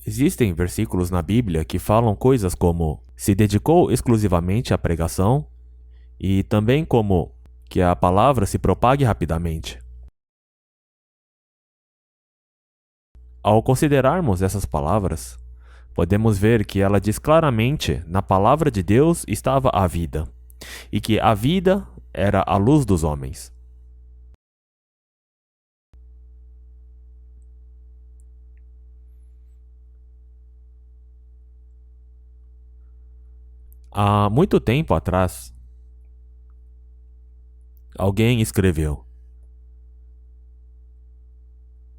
Existem versículos na Bíblia que falam coisas como se dedicou exclusivamente à pregação e também como que a palavra se propague rapidamente. Ao considerarmos essas palavras, podemos ver que ela diz claramente na palavra de Deus estava a vida, e que a vida era a luz dos homens. Há muito tempo atrás, alguém escreveu: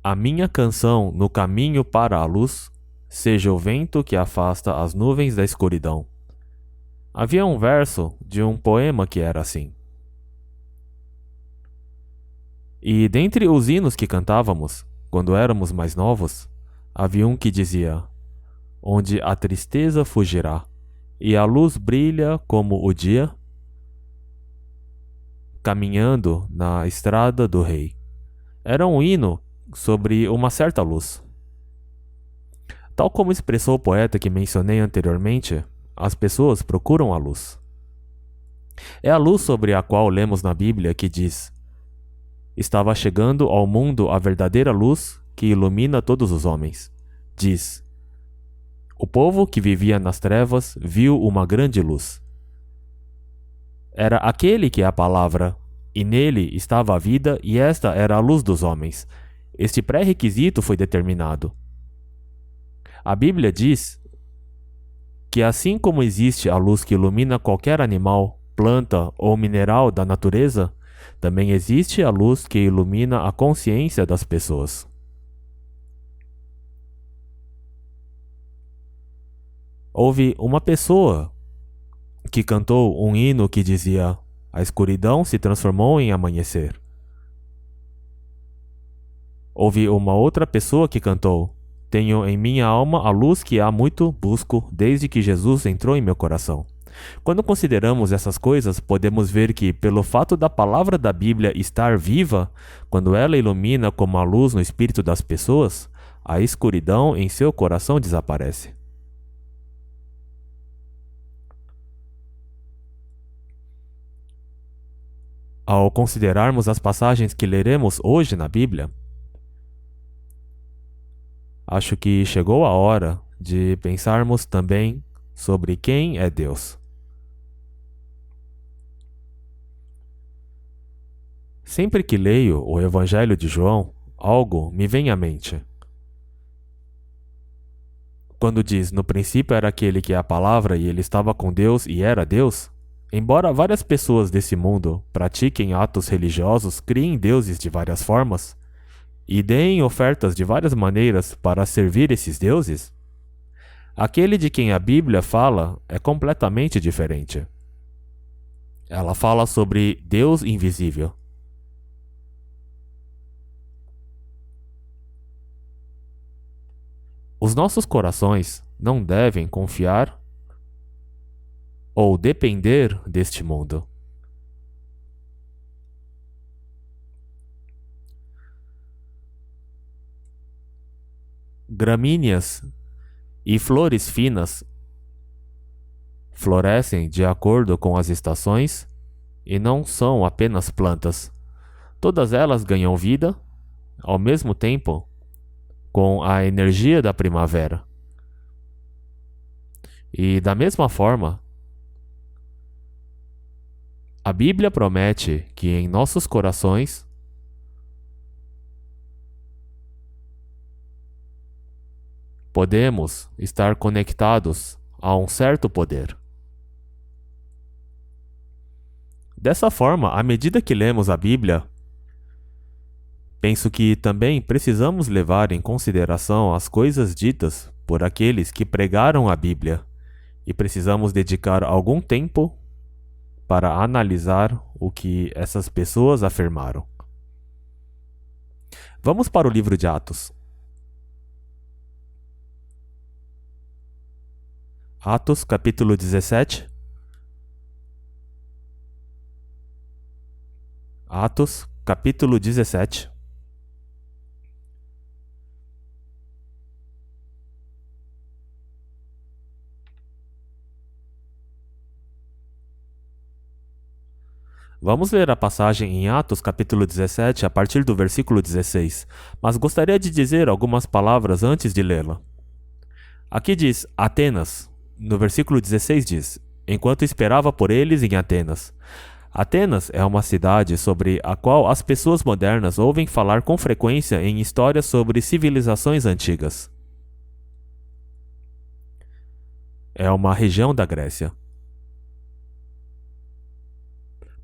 a minha canção no caminho para a luz, seja o vento que afasta as nuvens da escuridão. Havia um verso de um poema que era assim. E dentre os hinos que cantávamos, quando éramos mais novos, havia um que dizia: onde a tristeza fugirá e a luz brilha como o dia, caminhando na estrada do rei. Era um hino sobre uma certa luz. Tal como expressou o poeta que mencionei anteriormente, as pessoas procuram a luz. É a luz sobre a qual lemos na Bíblia que diz: estava chegando ao mundo a verdadeira luz que ilumina todos os homens. Diz: o povo que vivia nas trevas viu uma grande luz. Era aquele que é a palavra, e nele estava a vida, e esta era a luz dos homens. Este pré-requisito foi determinado. A Bíblia diz que assim como existe a luz que ilumina qualquer animal, planta ou mineral da natureza, também existe a luz que ilumina a consciência das pessoas. Houve uma pessoa que cantou um hino que dizia: a escuridão se transformou em amanhecer. Houve uma outra pessoa que cantou: tenho em minha alma a luz que há muito busco desde que Jesus entrou em meu coração. Quando consideramos essas coisas, podemos ver que, pelo fato da palavra da Bíblia estar viva, quando ela ilumina como a luz no espírito das pessoas, a escuridão em seu coração desaparece. Ao considerarmos as passagens que leremos hoje na Bíblia, acho que chegou a hora de pensarmos também sobre quem é Deus. Sempre que leio o Evangelho de João, algo me vem à mente. Quando diz: no princípio era aquele que é a palavra e ele estava com Deus e era Deus, embora várias pessoas desse mundo pratiquem atos religiosos, criem deuses de várias formas e deem ofertas de várias maneiras para servir esses deuses, aquele de quem a Bíblia fala é completamente diferente. Ela fala sobre Deus invisível. Os nossos corações não devem confiar ou depender deste mundo. Gramíneas e flores finas florescem de acordo com as estações e não são apenas plantas. Todas elas ganham vida ao mesmo tempo com a energia da primavera. E da mesma forma, a Bíblia promete que em nossos corações podemos estar conectados a um certo poder. Dessa forma, à medida que lemos a Bíblia, penso que também precisamos levar em consideração as coisas ditas por aqueles que pregaram a Bíblia e precisamos dedicar algum tempo para analisar o que essas pessoas afirmaram. Vamos para o livro de Atos. Atos, capítulo 17. Atos, capítulo 17. Vamos ler a passagem em Atos capítulo 17 a partir do versículo 16, mas gostaria de dizer algumas palavras antes de lê-la. Aqui diz Atenas. No versículo 16 diz: enquanto esperava por eles em Atenas. Atenas é uma cidade sobre a qual as pessoas modernas ouvem falar com frequência em histórias sobre civilizações antigas. É uma região da Grécia.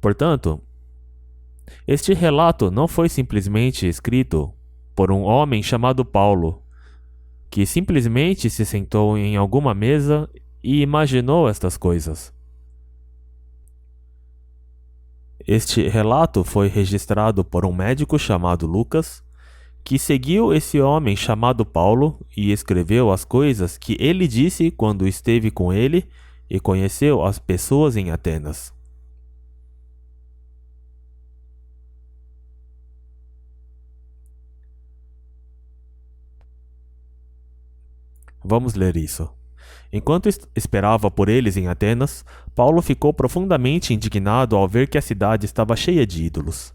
Portanto, este relato não foi simplesmente escrito por um homem chamado Paulo, que simplesmente se sentou em alguma mesa e imaginou estas coisas. Este relato foi registrado por um médico chamado Lucas, que seguiu esse homem chamado Paulo e escreveu as coisas que ele disse quando esteve com ele e conheceu as pessoas em Atenas. Vamos ler isso. Enquanto esperava por eles em Atenas, Paulo ficou profundamente indignado ao ver que a cidade estava cheia de ídolos.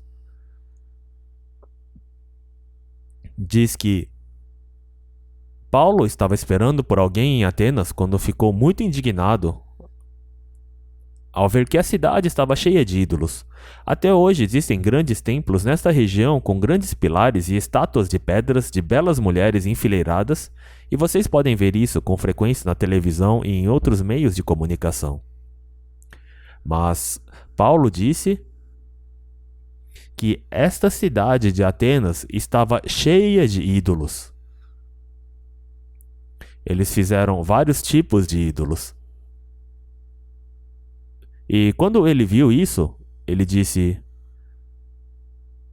Diz que Paulo estava esperando por alguém em Atenas quando ficou muito indignado ao ver que a cidade estava cheia de ídolos. Até hoje existem grandes templos nesta região com grandes pilares e estátuas de pedras de belas mulheres enfileiradas, e vocês podem ver isso com frequência na televisão e em outros meios de comunicação. Mas Paulo disse que esta cidade de Atenas estava cheia de ídolos. Eles fizeram vários tipos de ídolos. E quando ele viu isso, ele disse: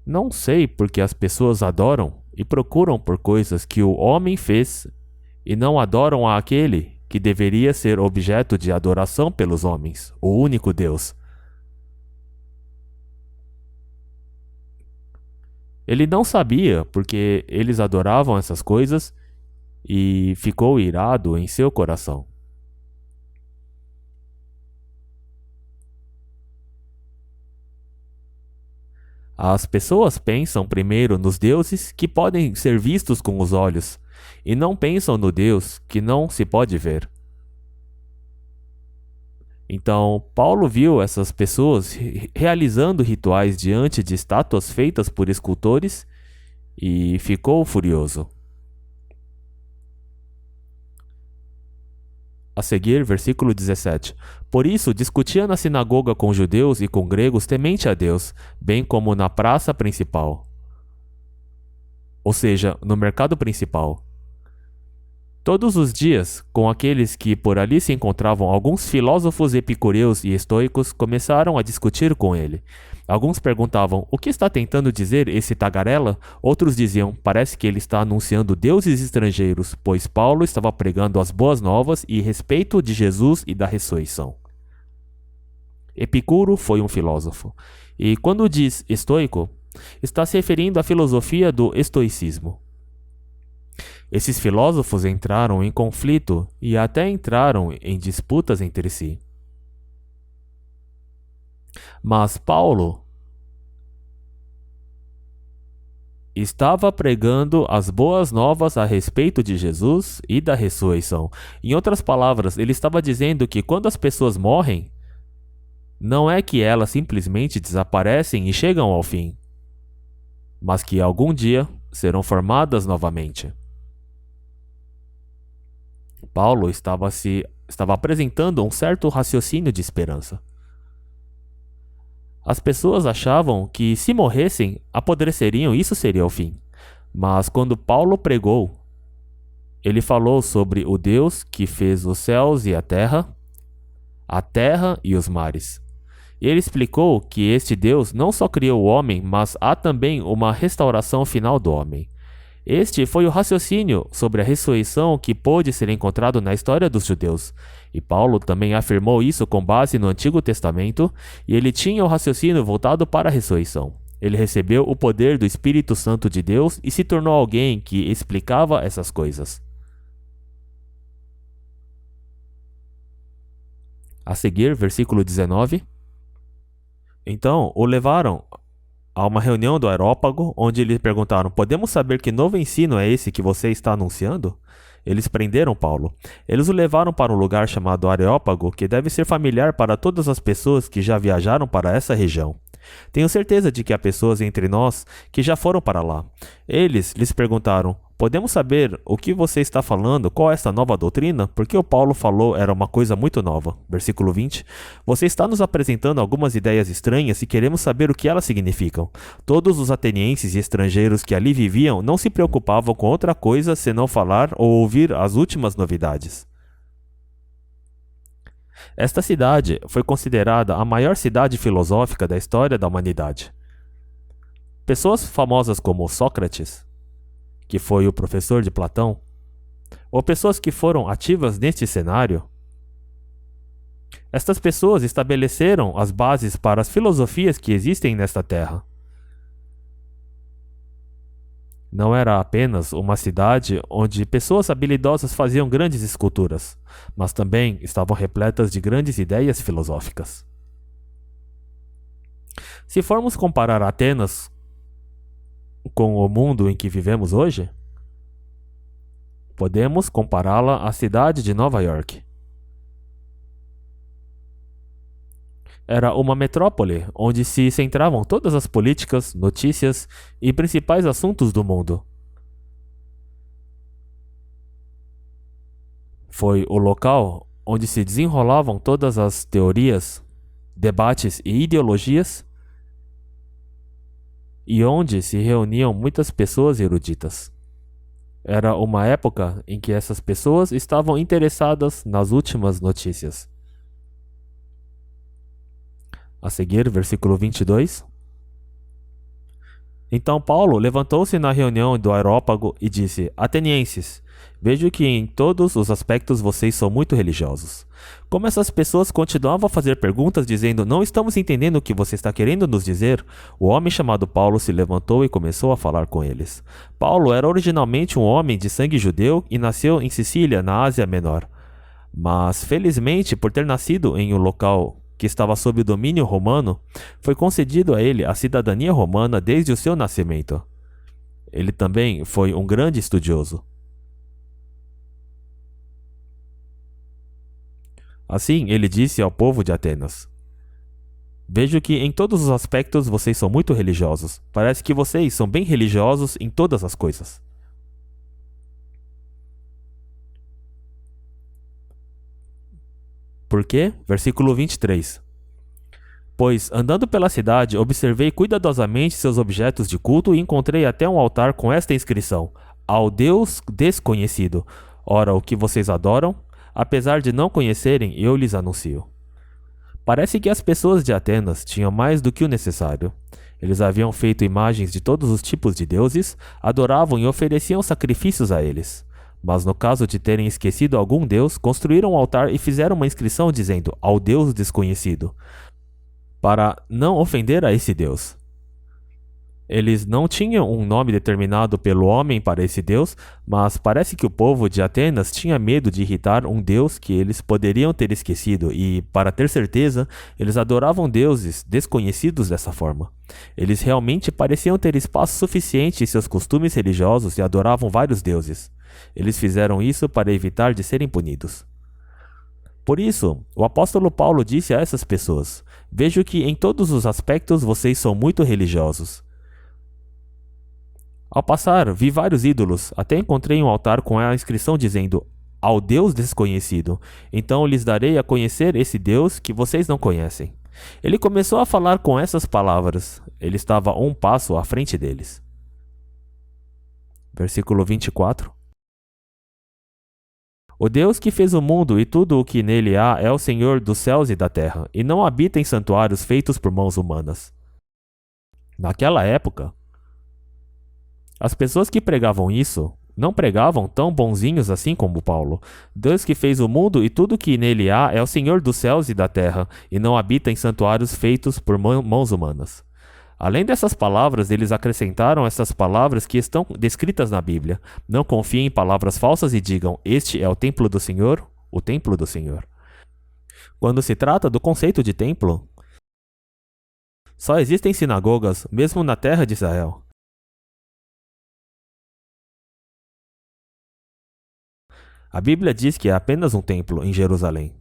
não sei porque as pessoas adoram e procuram por coisas que o homem fez e não adoram àquele que deveria ser objeto de adoração pelos homens, o único Deus. Ele não sabia porque eles adoravam essas coisas e ficou irado em seu coração. As pessoas pensam primeiro nos deuses que podem ser vistos com os olhos e não pensam no Deus que não se pode ver. Então, Paulo viu essas pessoas realizando rituais diante de estátuas feitas por escultores e ficou furioso. A seguir, versículo 17. Por isso, discutia na sinagoga com judeus e com gregos temente a Deus, bem como na praça principal. Ou seja, no mercado principal. Todos os dias, com aqueles que por ali se encontravam, alguns filósofos epicureus e estoicos começaram a discutir com ele. Alguns perguntavam: o que está tentando dizer esse tagarela? Outros diziam: parece que ele está anunciando deuses estrangeiros, pois Paulo estava pregando as boas novas e respeito de Jesus e da ressurreição. Epicuro foi um filósofo, e quando diz estoico, está se referindo à filosofia do estoicismo. Esses filósofos entraram em conflito e até entraram em disputas entre si. Mas Paulo estava pregando as boas novas a respeito de Jesus e da ressurreição. Em outras palavras, ele estava dizendo que quando as pessoas morrem, não é que elas simplesmente desaparecem e chegam ao fim, mas que algum dia serão formadas novamente. Paulo estava apresentando um certo raciocínio de esperança. As pessoas achavam que se morressem, apodreceriam e isso seria o fim. Mas quando Paulo pregou, ele falou sobre o Deus que fez os céus e a terra e os mares. E ele explicou que este Deus não só criou o homem, mas há também uma restauração final do homem. Este foi o raciocínio sobre a ressurreição que pôde ser encontrado na história dos judeus. E Paulo também afirmou isso com base no Antigo Testamento, e ele tinha o raciocínio voltado para a ressurreição. Ele recebeu o poder do Espírito Santo de Deus e se tornou alguém que explicava essas coisas. A seguir, versículo 19. Então, o levaram a uma reunião do Areópago, onde lhe perguntaram: podemos saber que novo ensino é esse que você está anunciando? Eles prenderam Paulo. Eles o levaram para um lugar chamado Areópago, que deve ser familiar para todas as pessoas que já viajaram para essa região. Tenho certeza de que há pessoas entre nós que já foram para lá. Eles lhes perguntaram: podemos saber o que você está falando? Qual é esta nova doutrina? Porque o Paulo falou era uma coisa muito nova. Versículo 20. Você está nos apresentando algumas ideias estranhas e queremos saber o que elas significam. Todos os atenienses e estrangeiros que ali viviam não se preocupavam com outra coisa senão falar ou ouvir as últimas novidades. Esta cidade foi considerada a maior cidade filosófica da história da humanidade. Pessoas famosas como Sócrates, que foi o professor de Platão, ou pessoas que foram ativas neste cenário, estas pessoas estabeleceram as bases para as filosofias que existem nesta terra. Não era apenas uma cidade onde pessoas habilidosas faziam grandes esculturas, mas também estavam repletas de grandes ideias filosóficas. Se formos comparar Atenas com o mundo em que vivemos hoje, podemos compará-la à cidade de Nova York. Era uma metrópole onde se centravam todas as políticas, notícias e principais assuntos do mundo. Foi o local onde se desenrolavam todas as teorias, debates e ideologias, e onde se reuniam muitas pessoas eruditas. Era uma época em que essas pessoas estavam interessadas nas últimas notícias. A seguir, versículo 22. Então Paulo levantou-se na reunião do Areópago e disse: Atenienses, vejo que em todos os aspectos vocês são muito religiosos. Como essas pessoas continuavam a fazer perguntas dizendo: não estamos entendendo o que você está querendo nos dizer, o homem chamado Paulo se levantou e começou a falar com eles. Paulo era originalmente um homem de sangue judeu e nasceu em Sicília, na Ásia Menor. Mas, felizmente, por ter nascido em um local que estava sob o domínio romano, foi concedido a ele a cidadania romana desde o seu nascimento. Ele também foi um grande estudioso. Assim, ele disse ao povo de Atenas: vejo que em todos os aspectos vocês são muito religiosos. Parece que vocês são bem religiosos em todas as coisas. Por quê? Versículo 23. Pois, andando pela cidade, observei cuidadosamente seus objetos de culto e encontrei até um altar com esta inscrição: ao Deus desconhecido. Ora, o que vocês adoram? Apesar de não conhecerem, eu lhes anuncio. Parece que as pessoas de Atenas tinham mais do que o necessário. Eles haviam feito imagens de todos os tipos de deuses, adoravam e ofereciam sacrifícios a eles. Mas no caso de terem esquecido algum deus, construíram um altar e fizeram uma inscrição dizendo: ao Deus desconhecido, para não ofender a esse Deus. Eles não tinham um nome determinado pelo homem para esse Deus, mas parece que o povo de Atenas tinha medo de irritar um Deus que eles poderiam ter esquecido e, para ter certeza, eles adoravam deuses desconhecidos dessa forma. Eles realmente pareciam ter espaço suficiente em seus costumes religiosos e adoravam vários deuses. Eles fizeram isso para evitar de serem punidos. Por isso, o apóstolo Paulo disse a essas pessoas: vejo que em todos os aspectos vocês são muito religiosos. Ao passar, vi vários ídolos, até encontrei um altar com a inscrição dizendo: ao Deus desconhecido. Então lhes darei a conhecer esse Deus que vocês não conhecem. Ele começou a falar com essas palavras. Ele estava um passo à frente deles. Versículo 24. O Deus que fez o mundo e tudo o que nele há é o Senhor dos céus e da terra, e não habita em santuários feitos por mãos humanas. Naquela época, as pessoas que pregavam isso não pregavam tão bonzinhos assim como Paulo. Deus que fez o mundo e tudo que nele há é o Senhor dos céus e da terra, e não habita em santuários feitos por mãos humanas. Além dessas palavras, eles acrescentaram essas palavras que estão descritas na Bíblia. Não confiem em palavras falsas e digam: este é o templo do Senhor, o templo do Senhor. Quando se trata do conceito de templo, Só existem sinagogas, mesmo na terra de Israel. A Bíblia diz que há apenas um templo em Jerusalém.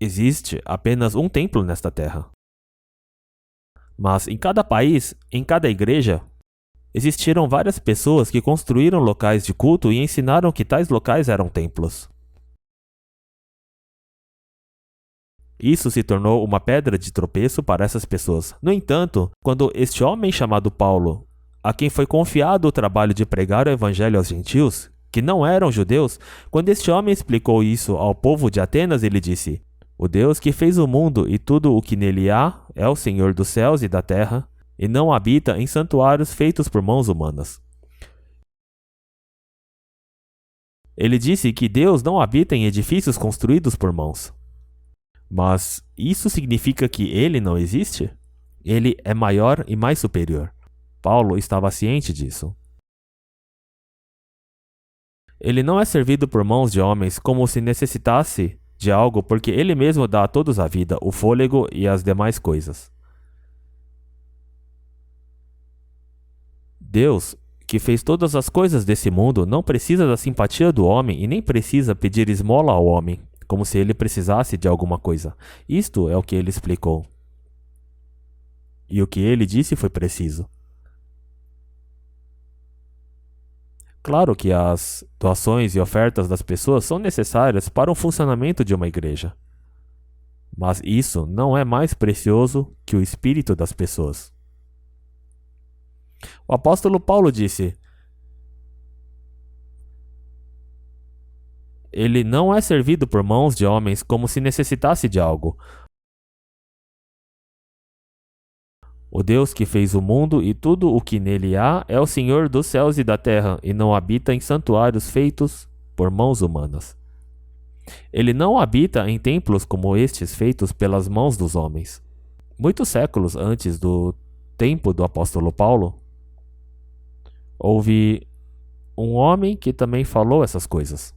Existe apenas um templo nesta terra. Mas em cada país, em cada igreja, existiram várias pessoas que construíram locais de culto e ensinaram que tais locais eram templos. Isso se tornou uma pedra de tropeço para essas pessoas. No entanto, quando este homem chamado Paulo, a quem foi confiado o trabalho de pregar o evangelho aos gentios, que não eram judeus, quando este homem explicou isso ao povo de Atenas, ele disse: "O Deus que fez o mundo e tudo o que nele há é o Senhor dos céus e da terra, e não habita em santuários feitos por mãos humanas." Ele disse que Deus não habita em edifícios construídos por mãos. Mas isso significa que ele não existe? Ele é maior e mais superior. Paulo estava ciente disso. Ele não é servido por mãos de homens como se necessitasse de algo, porque ele mesmo dá a todos a vida, o fôlego e as demais coisas. Deus, que fez todas as coisas desse mundo, não precisa da simpatia do homem e nem precisa pedir esmola ao homem, como se ele precisasse de alguma coisa. Isto é o que ele explicou. E o que ele disse foi preciso. Claro que as doações e ofertas das pessoas são necessárias para o funcionamento de uma igreja. Mas isso não é mais precioso que o espírito das pessoas. O apóstolo Paulo disse: "Ele não é servido por mãos de homens como se necessitasse de algo. O Deus que fez o mundo e tudo o que nele há é o Senhor dos céus e da terra, e não habita em santuários feitos por mãos humanas." Ele não habita em templos como estes feitos pelas mãos dos homens. Muitos séculos antes do tempo do apóstolo Paulo, houve um homem que também falou essas coisas.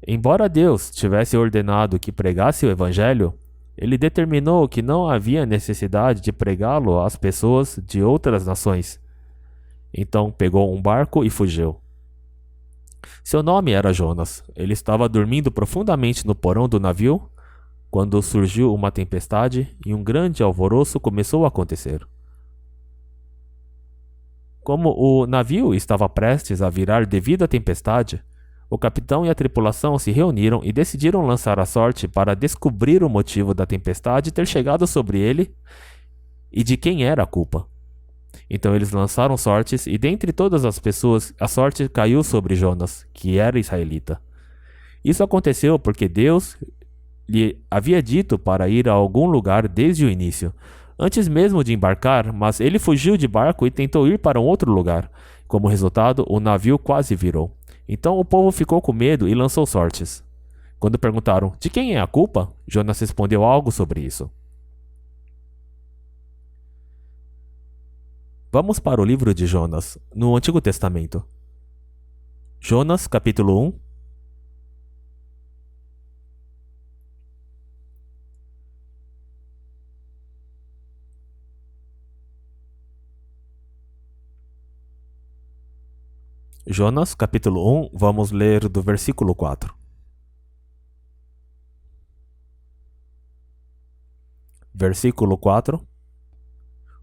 Embora Deus tivesse ordenado que pregasse o evangelho, ele determinou que não havia necessidade de pregá-lo às pessoas de outras nações. Então pegou um barco e fugiu. Seu nome era Jonas. Ele estava dormindo profundamente no porão do navio quando surgiu uma tempestade e um grande alvoroço começou a acontecer. Como o navio estava prestes a virar devido à tempestade, o capitão e a tripulação se reuniram e decidiram lançar a sorte para descobrir o motivo da tempestade ter chegado sobre ele e de quem era a culpa. Então eles lançaram sortes e dentre todas as pessoas a sorte caiu sobre Jonas, que era israelita. Isso aconteceu porque Deus lhe havia dito para ir a algum lugar desde o início, antes mesmo de embarcar, mas ele fugiu de barco e tentou ir para um outro lugar. Como resultado, o navio quase virou. Então o povo ficou com medo e lançou sortes. Quando perguntaram: "De quem é a culpa?", Jonas respondeu algo sobre isso. Vamos para o livro de Jonas, no Antigo Testamento. Jonas, capítulo 1. Jonas, capítulo 1, vamos ler do versículo 4. Versículo 4.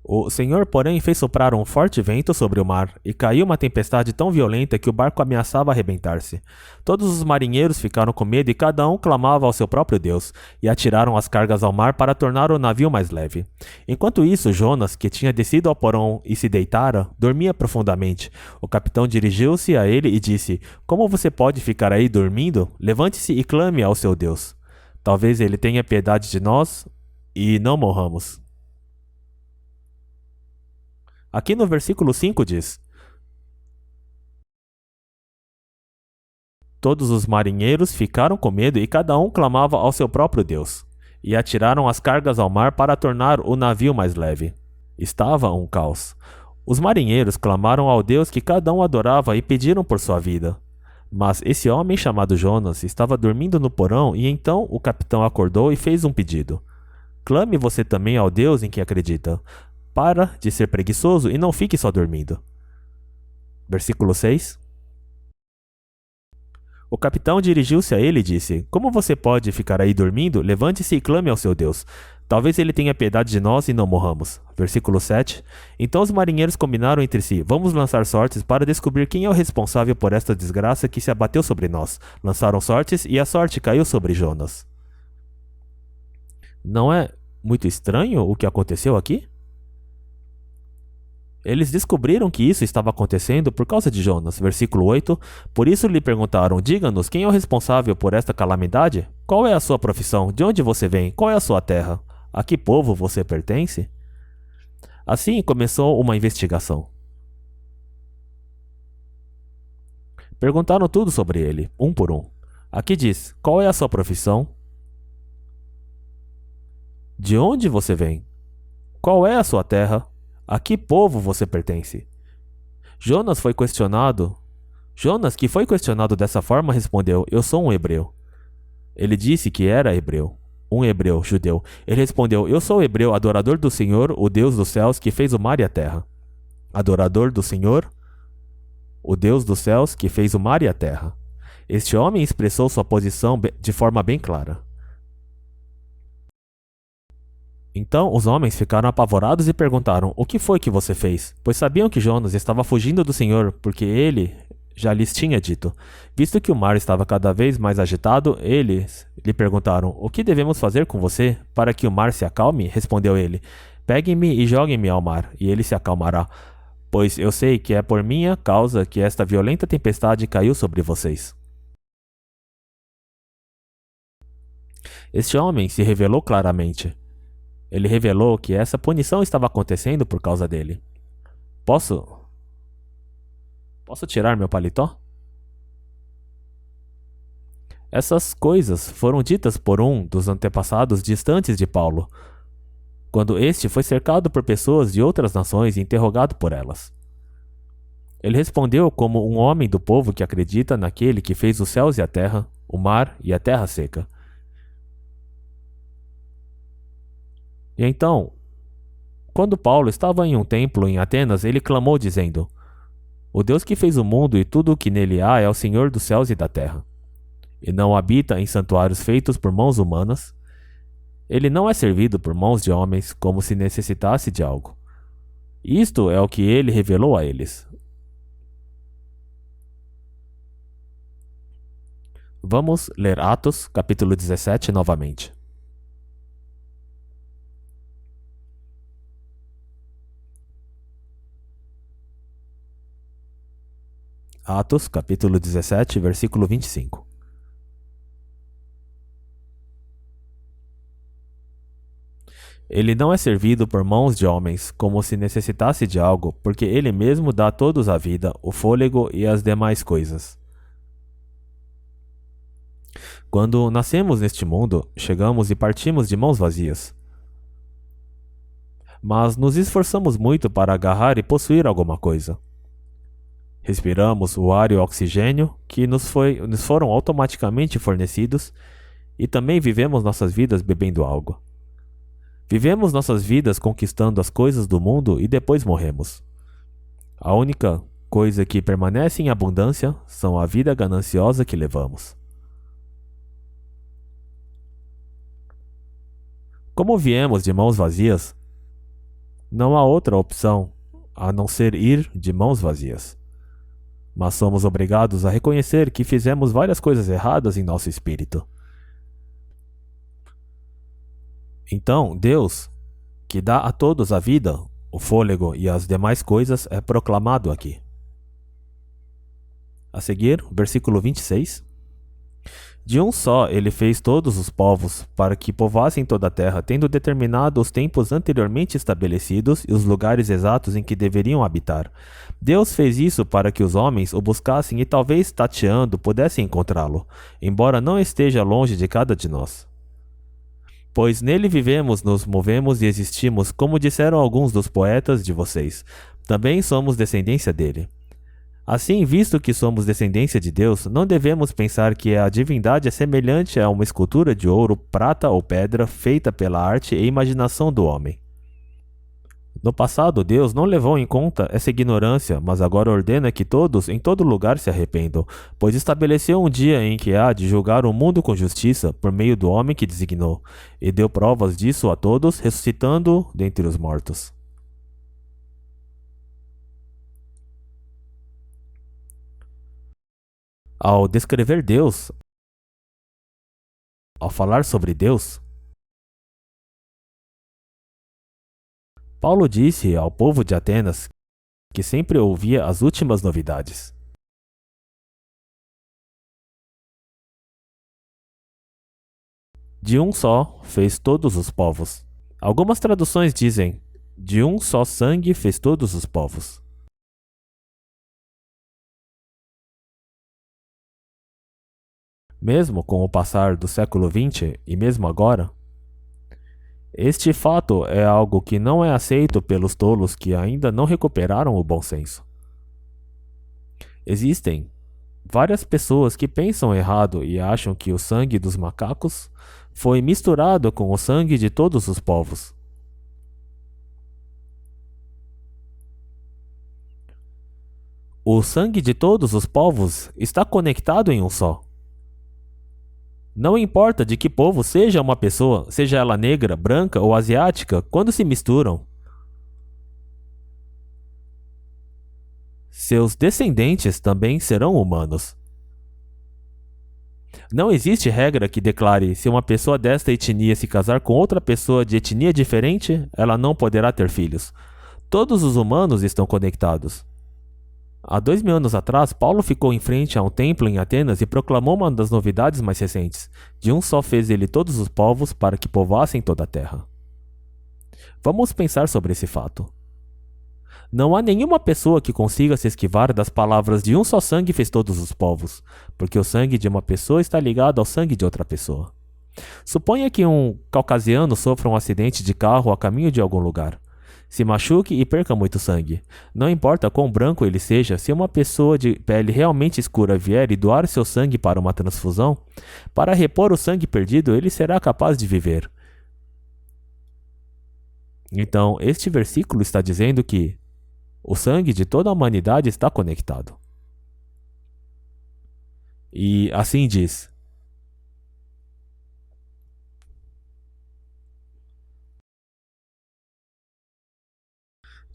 O Senhor, porém, fez soprar um forte vento sobre o mar, e caiu uma tempestade tão violenta que o barco ameaçava arrebentar-se. Todos os marinheiros ficaram com medo e cada um clamava ao seu próprio Deus, e atiraram as cargas ao mar para tornar o navio mais leve. Enquanto isso, Jonas, que tinha descido ao porão e se deitara, dormia profundamente. O capitão dirigiu-se a ele e disse: "Como você pode ficar aí dormindo? Levante-se e clame ao seu Deus. Talvez ele tenha piedade de nós e não morramos." Aqui no versículo 5 diz: "Todos os marinheiros ficaram com medo e cada um clamava ao seu próprio Deus, e atiraram as cargas ao mar para tornar o navio mais leve." Estava um caos. Os marinheiros clamaram ao Deus que cada um adorava e pediram por sua vida. Mas esse homem chamado Jonas estava dormindo no porão e então o capitão acordou e fez um pedido: clame você também ao Deus em que acredita. Para de ser preguiçoso e não fique só dormindo. Versículo 6. O capitão dirigiu-se a ele e disse: Como você pode ficar aí dormindo? Levante-se e clame ao seu Deus. Talvez ele tenha piedade de nós e não morramos. Versículo 7. Então os marinheiros combinaram entre si: Vamos lançar sortes para descobrir quem é o responsável por esta desgraça que se abateu sobre nós. Lançaram sortes e a sorte caiu sobre Jonas. Não é muito estranho o que aconteceu aqui? Eles descobriram que isso estava acontecendo por causa de Jonas. Versículo 8. Por isso lhe perguntaram: Diga-nos, quem é o responsável por esta calamidade? Qual é a sua profissão? De onde você vem? Qual é a sua terra? A que povo você pertence? Assim começou uma investigação. Perguntaram tudo sobre ele, um por um. Aqui diz: Qual é a sua profissão? De onde você vem? Qual é a sua terra? A que povo você pertence? Jonas, que foi questionado dessa forma, respondeu: Eu sou um hebreu. Ele disse que era hebreu, um hebreu judeu. Ele respondeu: Eu sou hebreu, adorador do Senhor, o Deus dos céus, que fez o mar e a terra. Adorador do Senhor, o Deus dos céus, que fez o mar e a terra. Este homem expressou sua posição de forma bem clara. Então os homens ficaram apavorados e perguntaram: O que foi que você fez? Pois sabiam que Jonas estava fugindo do Senhor, porque ele já lhes tinha dito. Visto que o mar estava cada vez mais agitado, eles lhe perguntaram: O que devemos fazer com você para que o mar se acalme? Respondeu ele: Peguem-me e joguem-me ao mar, e ele se acalmará. Pois eu sei que é por minha causa que esta violenta tempestade caiu sobre vocês. Este homem se revelou claramente. Ele revelou que essa punição estava acontecendo por causa dele. Posso tirar meu paletó? Essas coisas foram ditas por um dos antepassados distantes de Paulo, quando este foi cercado por pessoas de outras nações e interrogado por elas. Ele respondeu como um homem do povo que acredita naquele que fez os céus e a terra, o mar e a terra seca. E então, quando Paulo estava em um templo em Atenas, ele clamou dizendo: O Deus que fez o mundo e tudo o que nele há é o Senhor dos céus e da terra. E não habita em santuários feitos por mãos humanas. Ele não é servido por mãos de homens como se necessitasse de algo. Isto é o que ele revelou a eles. Vamos ler Atos, capítulo 17 novamente. Atos, capítulo 17, versículo 25. Ele não é servido por mãos de homens, como se necessitasse de algo, porque ele mesmo dá a todos a vida, o fôlego e as demais coisas. Quando nascemos neste mundo, chegamos e partimos de mãos vazias. Mas nos esforçamos muito para agarrar e possuir alguma coisa. Respiramos o ar e o oxigênio que nos foram automaticamente fornecidos e também vivemos nossas vidas bebendo algo. Vivemos nossas vidas conquistando as coisas do mundo e depois morremos. A única coisa que permanece em abundância são a vida gananciosa que levamos. Como viemos de mãos vazias, não há outra opção a não ser ir de mãos vazias. Mas somos obrigados a reconhecer que fizemos várias coisas erradas em nosso espírito. Então, Deus, que dá a todos a vida, o fôlego e as demais coisas, é proclamado aqui. A seguir, versículo 26. De um só ele fez todos os povos, para que povoassem toda a terra, tendo determinado os tempos anteriormente estabelecidos e os lugares exatos em que deveriam habitar. Deus fez isso para que os homens o buscassem e talvez, tateando, pudessem encontrá-lo, embora não esteja longe de cada de nós. Pois nele vivemos, nos movemos e existimos, como disseram alguns dos poetas de vocês. Também somos descendência dele. Assim, visto que somos descendência de Deus, não devemos pensar que a divindade é semelhante a uma escultura de ouro, prata ou pedra feita pela arte e imaginação do homem. No passado, Deus não levou em conta essa ignorância, mas agora ordena que todos, em todo lugar, se arrependam, pois estabeleceu um dia em que há de julgar o mundo com justiça, por meio do homem que designou, e deu provas disso a todos, ressuscitando dentre os mortos. Ao descrever Deus, ao falar sobre Deus, Paulo disse ao povo de Atenas que sempre ouvia as últimas novidades. De um só fez todos os povos. Algumas traduções dizem: de um só sangue fez todos os povos. Mesmo com o passar do século XX e mesmo agora, este fato é algo que não é aceito pelos tolos que ainda não recuperaram o bom senso. Existem várias pessoas que pensam errado e acham que o sangue dos macacos foi misturado com o sangue de todos os povos. O sangue de todos os povos está conectado em um só. Não importa de que povo seja uma pessoa, seja ela negra, branca ou asiática, quando se misturam, seus descendentes também serão humanos. Não existe regra que declare se uma pessoa desta etnia se casar com outra pessoa de etnia diferente, ela não poderá ter filhos. Todos os humanos estão conectados. Há 2000 anos atrás, Paulo ficou em frente a um templo em Atenas e proclamou uma das novidades mais recentes. De um só fez ele todos os povos para que povoassem toda a terra. Vamos pensar sobre esse fato. Não há nenhuma pessoa que consiga se esquivar das palavras de um só sangue fez todos os povos, porque o sangue de uma pessoa está ligado ao sangue de outra pessoa. Suponha que um caucasiano sofra um acidente de carro a caminho de algum lugar. Se machuque e perca muito sangue. Não importa quão branco ele seja, se uma pessoa de pele realmente escura vier e doar seu sangue para uma transfusão, para repor o sangue perdido, ele será capaz de viver. Então, este versículo está dizendo que o sangue de toda a humanidade está conectado. E assim diz: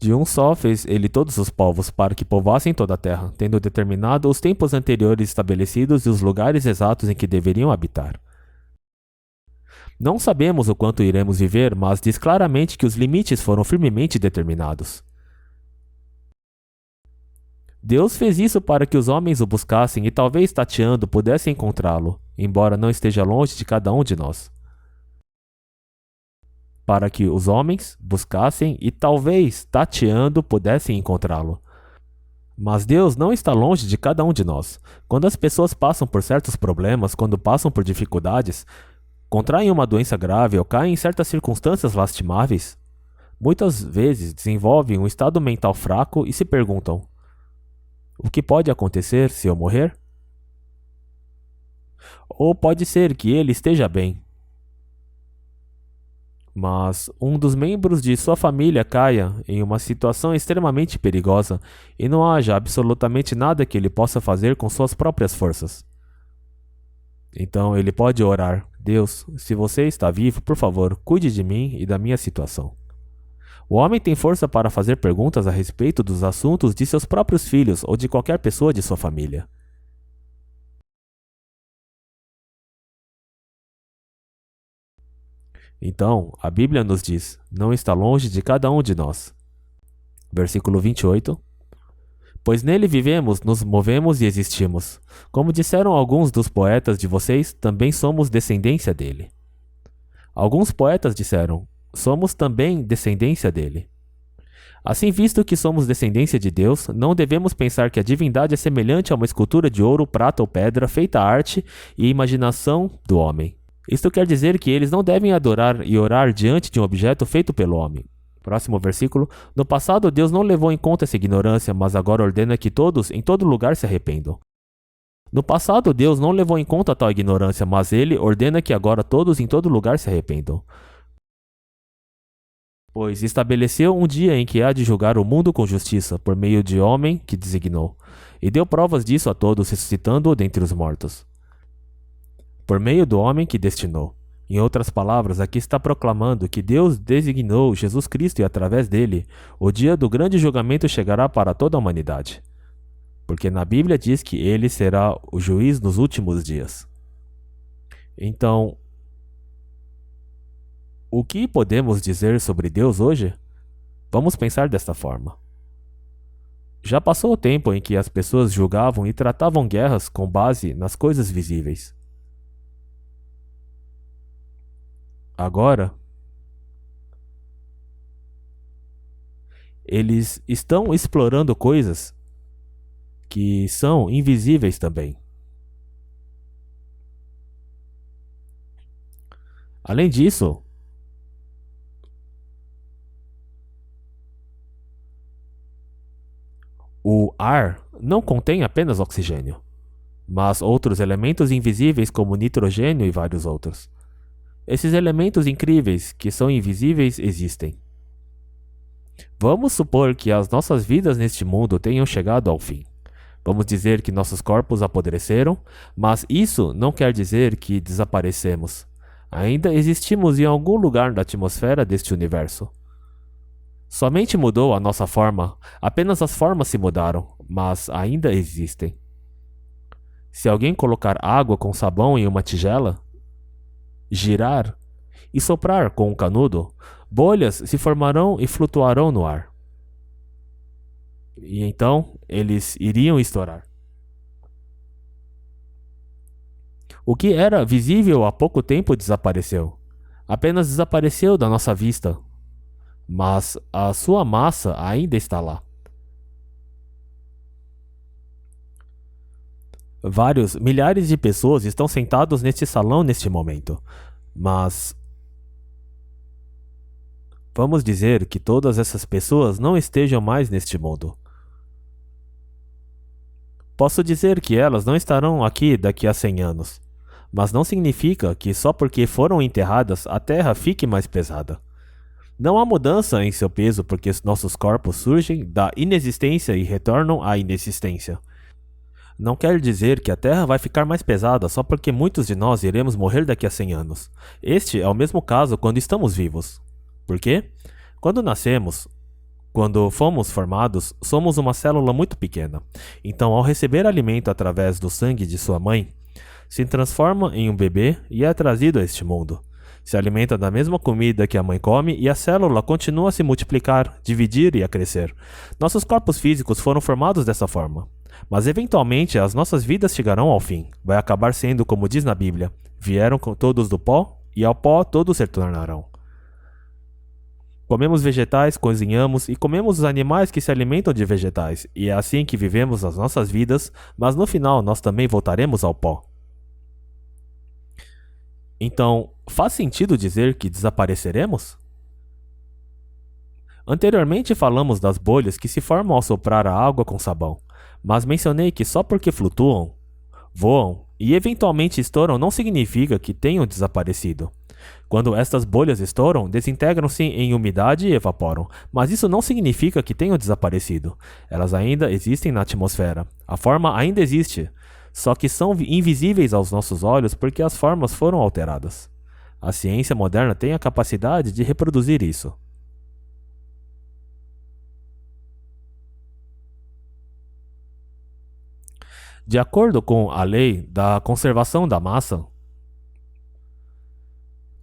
de um só fez ele todos os povos para que povoassem toda a terra, tendo determinado os tempos anteriores estabelecidos e os lugares exatos em que deveriam habitar. Não sabemos o quanto iremos viver, mas diz claramente que os limites foram firmemente determinados. Deus fez isso para que os homens o buscassem e talvez tateando pudessem encontrá-lo, embora não esteja longe de cada um de nós. Para que os homens buscassem e talvez tateando pudessem encontrá-lo. Mas Deus não está longe de cada um de nós. Quando as pessoas passam por certos problemas, quando passam por dificuldades, contraem uma doença grave ou caem em certas circunstâncias lastimáveis, muitas vezes desenvolvem um estado mental fraco e se perguntam: o que pode acontecer se eu morrer? Ou pode ser que ele esteja bem, mas um dos membros de sua família caia em uma situação extremamente perigosa e não haja absolutamente nada que ele possa fazer com suas próprias forças. Então ele pode orar: Deus, se você está vivo, por favor, cuide de mim e da minha situação. O homem tem força para fazer perguntas a respeito dos assuntos de seus próprios filhos ou de qualquer pessoa de sua família. Então, a Bíblia nos diz: não está longe de cada um de nós. Versículo 28. Pois nele vivemos, nos movemos e existimos. Como disseram alguns dos poetas de vocês, também somos descendência dele. Alguns poetas disseram: somos também descendência dele. Assim, visto que somos descendência de Deus, não devemos pensar que a divindade é semelhante a uma escultura de ouro, prata ou pedra feita à arte e imaginação do homem. Isto quer dizer que eles não devem adorar e orar diante de um objeto feito pelo homem. Próximo versículo. No passado, Deus não levou em conta essa ignorância, mas agora ordena que todos, em todo lugar, se arrependam. No passado, Deus não levou em conta tal ignorância, mas Ele ordena que agora todos, em todo lugar, se arrependam. Pois estabeleceu um dia em que há de julgar o mundo com justiça, por meio de homem que designou, e deu provas disso a todos, ressuscitando-o dentre os mortos. Por meio do homem que destinou. Em outras palavras, aqui está proclamando que Deus designou Jesus Cristo e, através dele, o dia do grande julgamento chegará para toda a humanidade. Porque na Bíblia diz que ele será o juiz nos últimos dias. Então, o que podemos dizer sobre Deus hoje? Vamos pensar desta forma. Já passou o tempo em que as pessoas julgavam e tratavam guerras com base nas coisas visíveis. Agora, eles estão explorando coisas que são invisíveis também. Além disso, o ar não contém apenas oxigênio, mas outros elementos invisíveis como nitrogênio e vários outros. Esses elementos incríveis que são invisíveis existem. Vamos supor que as nossas vidas neste mundo tenham chegado ao fim. Vamos dizer que nossos corpos apodreceram, mas isso não quer dizer que desaparecemos. Ainda existimos em algum lugar da atmosfera deste universo. Somente mudou a nossa forma, apenas as formas se mudaram, mas ainda existem. Se alguém colocar água com sabão em uma tigela, girar e soprar com um canudo, bolhas se formarão e flutuarão no ar. E então eles iriam estourar. O que era visível há pouco tempo desapareceu. Apenas desapareceu da nossa vista. Mas a sua massa ainda está lá. Milhares de pessoas estão sentados neste salão neste momento. Mas vamos dizer que todas essas pessoas não estejam mais neste mundo. Posso dizer que elas não estarão aqui daqui a 100 anos, mas não significa que só porque foram enterradas a Terra fique mais pesada. Não há mudança em seu peso porque nossos corpos surgem da inexistência e retornam à inexistência. Não quer dizer que a Terra vai ficar mais pesada só porque muitos de nós iremos morrer daqui a 100 anos. Este é o mesmo caso quando estamos vivos. Por quê? Quando nascemos, quando fomos formados, somos uma célula muito pequena. Então, ao receber alimento através do sangue de sua mãe, se transforma em um bebê e é trazido a este mundo. Se alimenta da mesma comida que a mãe come e a célula continua a se multiplicar, dividir e a crescer. Nossos corpos físicos foram formados dessa forma. Mas eventualmente as nossas vidas chegarão ao fim. Vai acabar sendo como diz na Bíblia: vieram todos do pó e ao pó todos se tornarão. Comemos vegetais, cozinhamos e comemos os animais que se alimentam de vegetais, e é assim que vivemos as nossas vidas, mas no final nós também voltaremos ao pó. Então, faz sentido dizer que desapareceremos? Anteriormente falamos das bolhas que se formam ao soprar a água com sabão, mas mencionei que só porque flutuam, voam e eventualmente estouram não significa que tenham desaparecido. Quando estas bolhas estouram, desintegram-se em umidade e evaporam, mas isso não significa que tenham desaparecido. Elas ainda existem na atmosfera. A forma ainda existe, só que são invisíveis aos nossos olhos porque as formas foram alteradas. A ciência moderna tem a capacidade de reproduzir isso. De acordo com a lei da conservação da massa,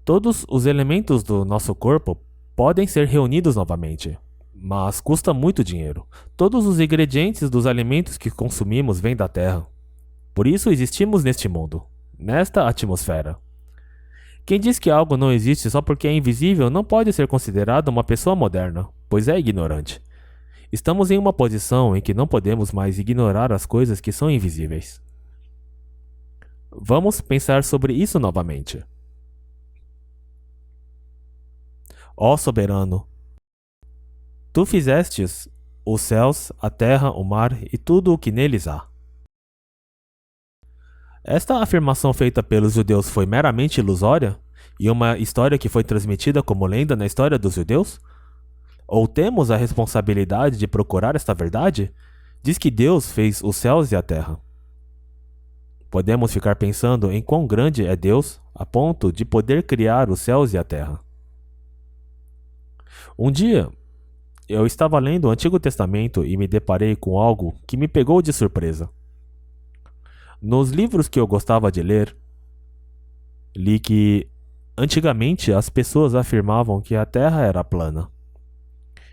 todos os elementos do nosso corpo podem ser reunidos novamente, mas custa muito dinheiro. Todos os ingredientes dos alimentos que consumimos vêm da Terra. Por isso existimos neste mundo, nesta atmosfera. Quem diz que algo não existe só porque é invisível não pode ser considerado uma pessoa moderna, pois é ignorante. Estamos em uma posição em que não podemos mais ignorar as coisas que são invisíveis. Vamos pensar sobre isso novamente. Ó soberano, Tu fizestes os céus, a terra, o mar e tudo o que neles há. Esta afirmação feita pelos judeus foi meramente ilusória? E uma história que foi transmitida como lenda na história dos judeus? Ou temos a responsabilidade de procurar esta verdade? Diz que Deus fez os céus e a terra. Podemos ficar pensando em quão grande é Deus a ponto de poder criar os céus e a terra. Um dia, eu estava lendo o Antigo Testamento e me deparei com algo que me pegou de surpresa. Nos livros que eu gostava de ler, li que antigamente as pessoas afirmavam que a Terra era plana.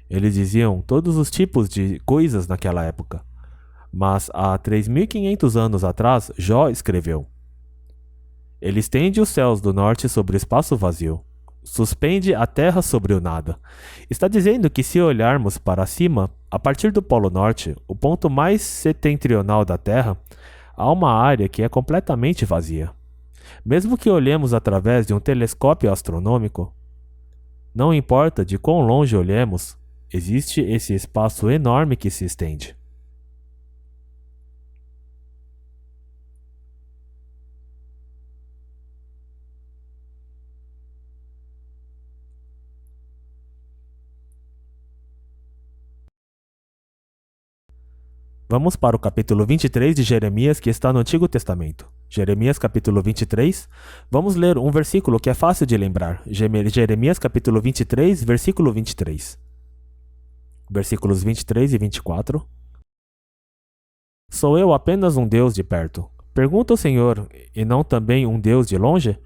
Eles diziam todos os tipos de coisas naquela época. Mas há 3.500 anos atrás, Jó escreveu: Ele estende os céus do norte sobre o espaço vazio, suspende a terra sobre o nada. Está dizendo que se olharmos para cima, a partir do Polo Norte, o ponto mais setentrional da Terra, há uma área que é completamente vazia. Mesmo que olhemos através de um telescópio astronômico, não importa de quão longe olhemos, existe esse espaço enorme que se estende. Vamos para o capítulo 23 de Jeremias, que está no Antigo Testamento. Jeremias capítulo 23. Vamos ler um versículo que é fácil de lembrar. Jeremias capítulo 23, versículo 23. Versículos 23 e 24. Sou eu apenas um Deus de perto? Pergunta o Senhor, e não também um Deus de longe?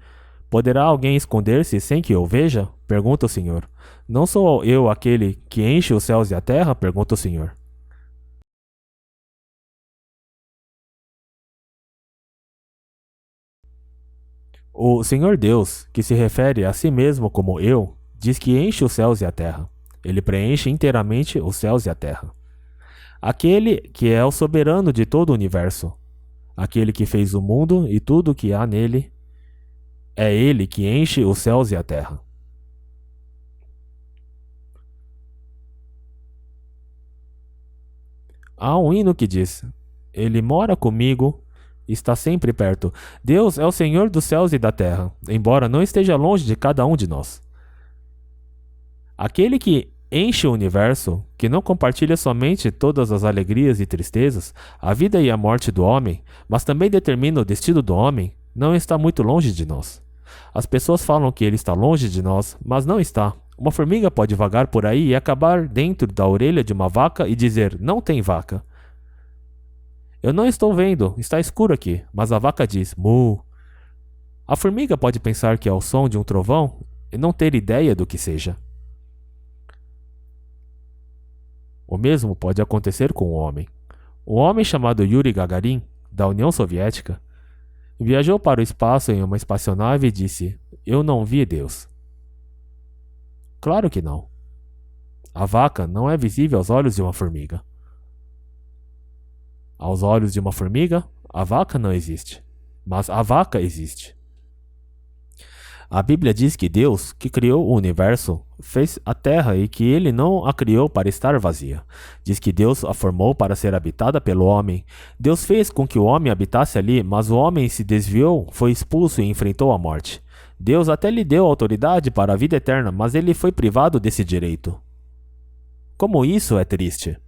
Poderá alguém esconder-se sem que eu veja? Pergunta o Senhor. Não sou eu aquele que enche os céus e a terra? Pergunta o Senhor. O Senhor Deus, que se refere a si mesmo como eu, diz que enche os céus e a terra. Ele preenche inteiramente os céus e a terra. Aquele que é o soberano de todo o universo, aquele que fez o mundo e tudo o que há nele, é ele que enche os céus e a terra. Há um hino que diz: Ele mora comigo, está sempre perto. Deus é o Senhor dos céus e da terra, embora não esteja longe de cada um de nós. Aquele que enche o universo, que não compartilha somente todas as alegrias e tristezas, a vida e a morte do homem, mas também determina o destino do homem, não está muito longe de nós. As pessoas falam que ele está longe de nós, mas não está. Uma formiga pode vagar por aí e acabar dentro da orelha de uma vaca e dizer: não tem vaca. Eu não estou vendo, está escuro aqui, mas a vaca diz: mu. A formiga pode pensar que é o som de um trovão e não ter ideia do que seja. O mesmo pode acontecer com o homem. Um homem chamado Yuri Gagarin, da União Soviética, viajou para o espaço em uma espaçonave e disse: Eu não vi Deus. Claro que não. A vaca não é visível aos olhos de uma formiga. Aos olhos de uma formiga, a vaca não existe, mas a vaca existe. A Bíblia diz que Deus, que criou o universo, fez a terra e que ele não a criou para estar vazia. Diz que Deus a formou para ser habitada pelo homem. Deus fez com que o homem habitasse ali, mas o homem se desviou, foi expulso e enfrentou a morte. Deus até lhe deu autoridade para a vida eterna, mas ele foi privado desse direito. Como isso é triste!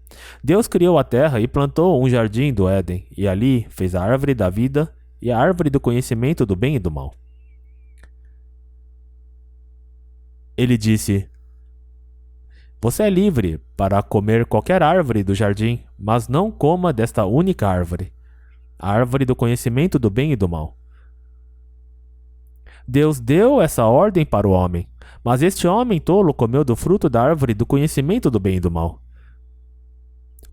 Deus criou a terra e plantou um jardim do Éden, e ali fez a árvore da vida e a árvore do conhecimento do bem e do mal. Ele disse: Você é livre para comer qualquer árvore do jardim, mas não coma desta única árvore, a árvore do conhecimento do bem e do mal. Deus deu essa ordem para o homem, mas este homem tolo comeu do fruto da árvore do conhecimento do bem e do mal.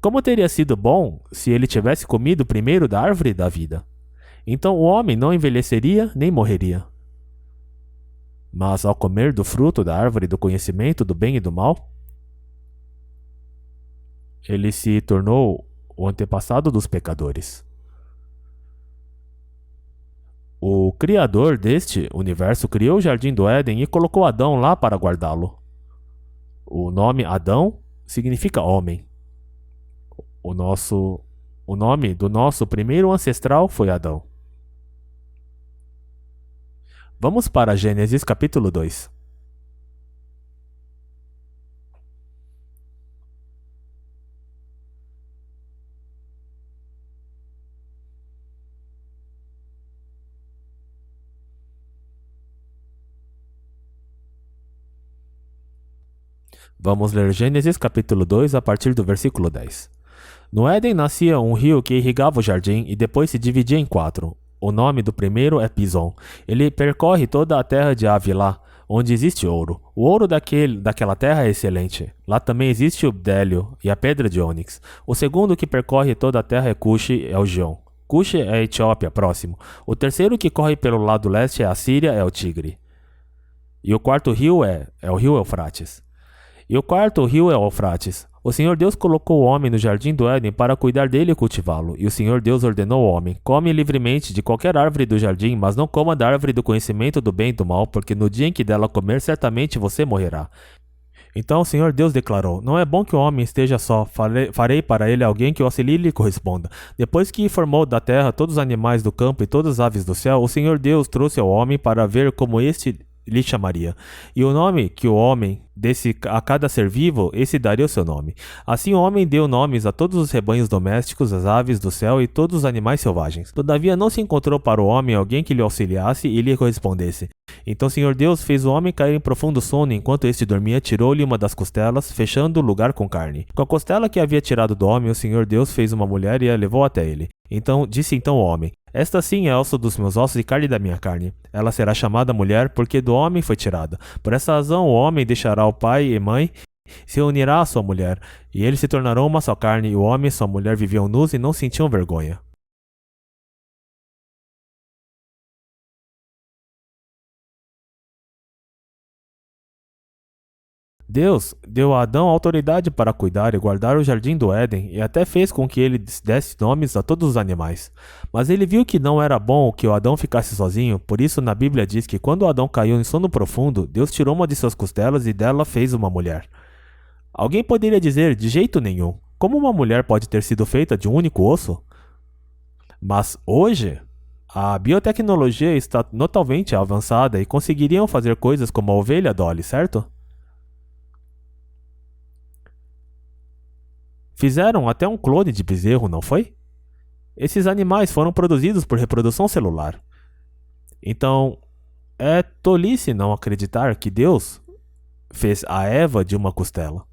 Como teria sido bom se ele tivesse comido primeiro da árvore da vida? Então o homem não envelheceria nem morreria. Mas ao comer do fruto da árvore do conhecimento do bem e do mal, ele se tornou o antepassado dos pecadores. O Criador deste universo criou o jardim do Éden e colocou Adão lá para guardá-lo. O nome Adão significa homem. O nome do nosso primeiro ancestral foi Adão. Vamos para Gênesis capítulo 2. Vamos ler Gênesis capítulo 2 a partir do versículo 10. No Éden nascia um rio que irrigava o jardim e depois se dividia em 4. O nome do primeiro é Pison. Ele percorre toda a terra de Havilá, onde existe ouro. O ouro daquela terra é excelente. Lá também existe o bdélio e a pedra de ônix. O segundo que percorre toda a terra é Cuxi, é o Gion. Cuxi é a Etiópia, próximo. O terceiro que corre pelo lado leste é a Síria, é o Tigre. E o quarto rio é o rio Eufrates. O Senhor Deus colocou o homem no jardim do Éden para cuidar dele e cultivá-lo. E o Senhor Deus ordenou ao homem: come livremente de qualquer árvore do jardim, mas não coma da árvore do conhecimento do bem e do mal, porque no dia em que dela comer, certamente você morrerá. Então o Senhor Deus declarou: não é bom que o homem esteja só, farei para ele alguém que o auxilie e lhe corresponda. Depois que formou da terra todos os animais do campo e todas as aves do céu, o Senhor Deus trouxe ao homem para ver como este lhe chamaria. E o nome que o homem desse a cada ser vivo, esse daria o seu nome. Assim o homem deu nomes a todos os rebanhos domésticos, as aves do céu e todos os animais selvagens. Todavia não se encontrou para o homem alguém que lhe auxiliasse e lhe correspondesse. Então o Senhor Deus fez o homem cair em profundo sono. Enquanto este dormia, tirou-lhe uma das costelas, fechando o lugar com carne. Com a costela que havia tirado do homem, o Senhor Deus fez uma mulher e a levou até ele. Disse o homem: esta sim é osso dos meus ossos e carne da minha carne. Ela será chamada mulher, porque do homem foi tirada. Por essa razão o homem deixará o pai e mãe, se unirá à sua mulher, e eles se tornarão uma só carne. E o homem e sua mulher viviam nus e não sentiam vergonha. Deus deu a Adão autoridade para cuidar e guardar o jardim do Éden e até fez com que ele desse nomes a todos os animais. Mas ele viu que não era bom que o Adão ficasse sozinho, por isso na Bíblia diz que quando Adão caiu em sono profundo, Deus tirou uma de suas costelas e dela fez uma mulher. Alguém poderia dizer: de jeito nenhum, como uma mulher pode ter sido feita de um único osso? Mas hoje, a biotecnologia está notavelmente avançada e conseguiriam fazer coisas como a ovelha Dolly, certo? Fizeram até um clone de bezerro, não foi? Esses animais foram produzidos por reprodução celular. Então, é tolice não acreditar que Deus fez a Eva de uma costela.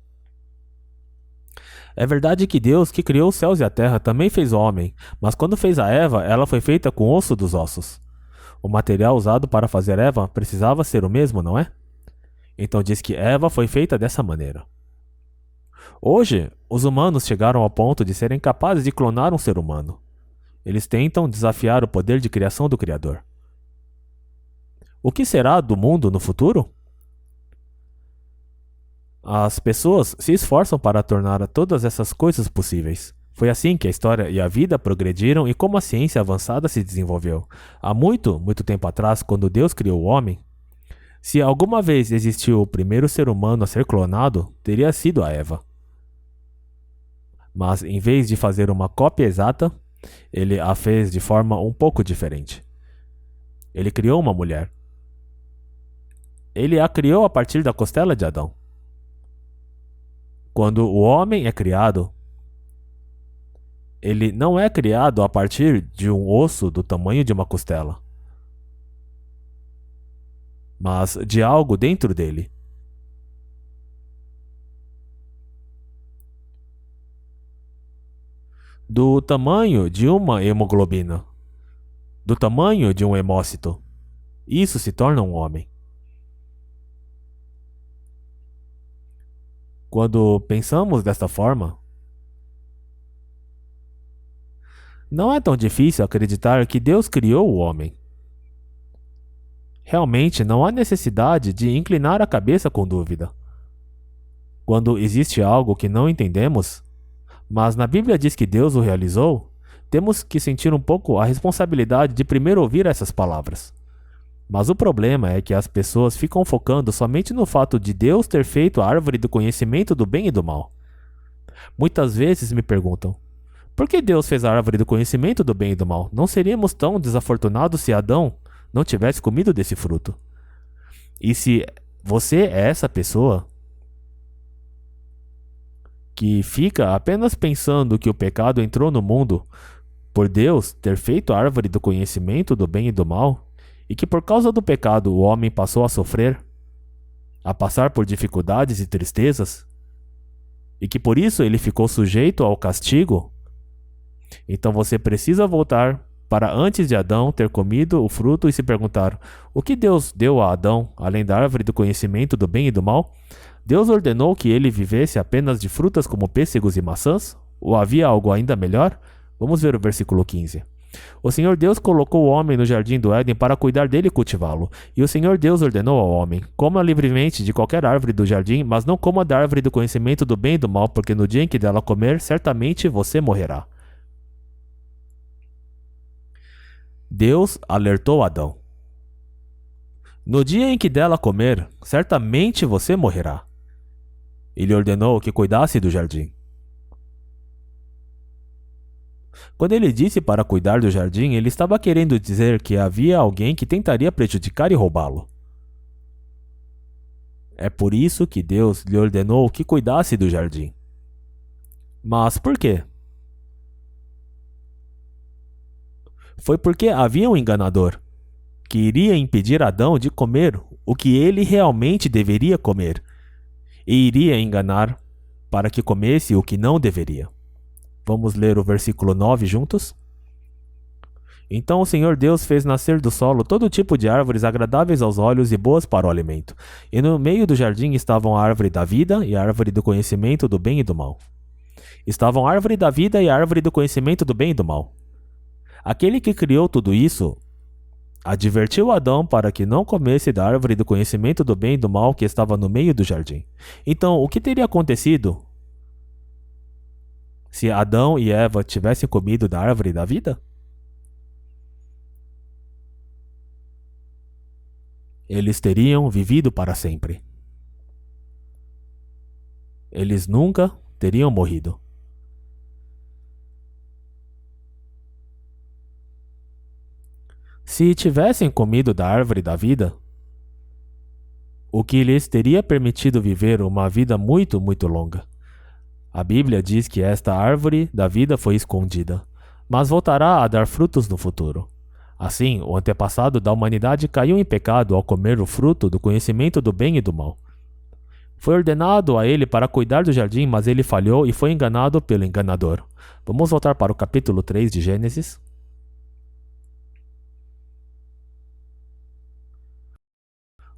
É verdade que Deus, que criou os céus e a terra, também fez o homem, mas quando fez a Eva, ela foi feita com osso dos ossos. O material usado para fazer Eva precisava ser o mesmo, não é? Então diz que Eva foi feita dessa maneira. Hoje, os humanos chegaram ao ponto de serem capazes de clonar um ser humano. Eles tentam desafiar o poder de criação do Criador. O que será do mundo no futuro? As pessoas se esforçam para tornar todas essas coisas possíveis. Foi assim que a história e a vida progrediram e como a ciência avançada se desenvolveu. Há muito, muito tempo atrás, quando Deus criou o homem, se alguma vez existiu o primeiro ser humano a ser clonado, teria sido a Eva. Mas em vez de fazer uma cópia exata, ele a fez de forma um pouco diferente. Ele criou uma mulher. Ele a criou a partir da costela de Adão. Quando o homem é criado, ele não é criado a partir de um osso do tamanho de uma costela, mas de algo dentro dele. Do tamanho de uma hemoglobina, do tamanho de um hemócito. Isso se torna um homem. Quando pensamos desta forma, não é tão difícil acreditar que Deus criou o homem. Realmente não há necessidade de inclinar a cabeça com dúvida. Quando existe algo que não entendemos, mas na Bíblia diz que Deus o realizou, temos que sentir um pouco a responsabilidade de primeiro ouvir essas palavras. Mas o problema é que as pessoas ficam focando somente no fato de Deus ter feito a árvore do conhecimento do bem e do mal. Muitas vezes me perguntam: por que Deus fez a árvore do conhecimento do bem e do mal? Não seríamos tão desafortunados se Adão não tivesse comido desse fruto? E se você é essa pessoa que fica apenas pensando que o pecado entrou no mundo por Deus ter feito a árvore do conhecimento do bem e do mal, e que por causa do pecado o homem passou a sofrer, a passar por dificuldades e tristezas, e que por isso ele ficou sujeito ao castigo, então você precisa voltar para antes de Adão ter comido o fruto e se perguntar: o que Deus deu a Adão, além da árvore do conhecimento do bem e do mal? Deus ordenou que ele vivesse apenas de frutas como pêssegos e maçãs? Ou havia algo ainda melhor? Vamos ver o versículo 15. O Senhor Deus colocou o homem no jardim do Éden para cuidar dele e cultivá-lo. E o Senhor Deus ordenou ao homem: coma livremente de qualquer árvore do jardim, mas não coma da árvore do conhecimento do bem e do mal, porque no dia em que dela comer, certamente você morrerá. Deus alertou Adão: no dia em que dela comer, certamente você morrerá. Ele ordenou que cuidasse do jardim. Quando ele disse para cuidar do jardim, ele estava querendo dizer que havia alguém que tentaria prejudicar e roubá-lo. É por isso que Deus lhe ordenou que cuidasse do jardim. Mas por quê? Foi porque havia um enganador que iria impedir Adão de comer o que ele realmente deveria comer, e iria enganar para que comesse o que não deveria. Vamos ler o versículo 9 juntos? Então o Senhor Deus fez nascer do solo todo tipo de árvores agradáveis aos olhos e boas para o alimento. E no meio do jardim estavam a árvore da vida e a árvore do conhecimento do bem e do mal. Estavam a árvore da vida e a árvore do conhecimento do bem e do mal. Aquele que criou tudo isso advertiu Adão para que não comesse da árvore do conhecimento do bem e do mal que estava no meio do jardim. Então, o que teria acontecido se Adão e Eva tivessem comido da árvore da vida? Eles teriam vivido para sempre. Eles nunca teriam morrido. Se tivessem comido da árvore da vida, o que lhes teria permitido viver uma vida muito, muito longa. A Bíblia diz que esta árvore da vida foi escondida, mas voltará a dar frutos no futuro. Assim, o antepassado da humanidade caiu em pecado ao comer o fruto do conhecimento do bem e do mal. Foi ordenado a ele para cuidar do jardim, mas ele falhou e foi enganado pelo enganador. Vamos voltar para o capítulo 3 de Gênesis.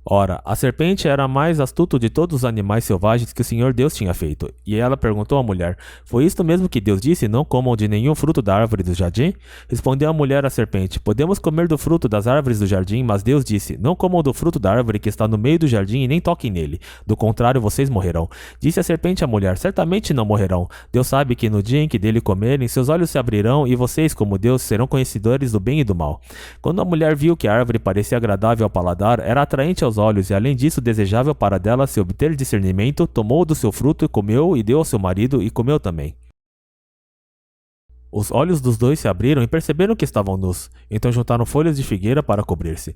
Ora, a serpente era a mais astuta de todos os animais selvagens que o Senhor Deus tinha feito. E ela perguntou à mulher: foi isto mesmo que Deus disse, não comam de nenhum fruto da árvore do jardim? Respondeu a mulher à serpente: podemos comer do fruto das árvores do jardim, mas Deus disse: não comam do fruto da árvore que está no meio do jardim e nem toquem nele. Do contrário, vocês morrerão. Disse a serpente à mulher: certamente não morrerão. Deus sabe que no dia em que dele comerem, seus olhos se abrirão e vocês, como Deus, serão conhecedores do bem e do mal. Quando a mulher viu que a árvore parecia agradável ao paladar, era atraente aos olhos e além disso desejável para dela se obter discernimento, tomou do seu fruto e comeu e deu ao seu marido e comeu também. Os olhos dos dois se abriram e perceberam que estavam nus, então juntaram folhas de figueira para cobrir-se.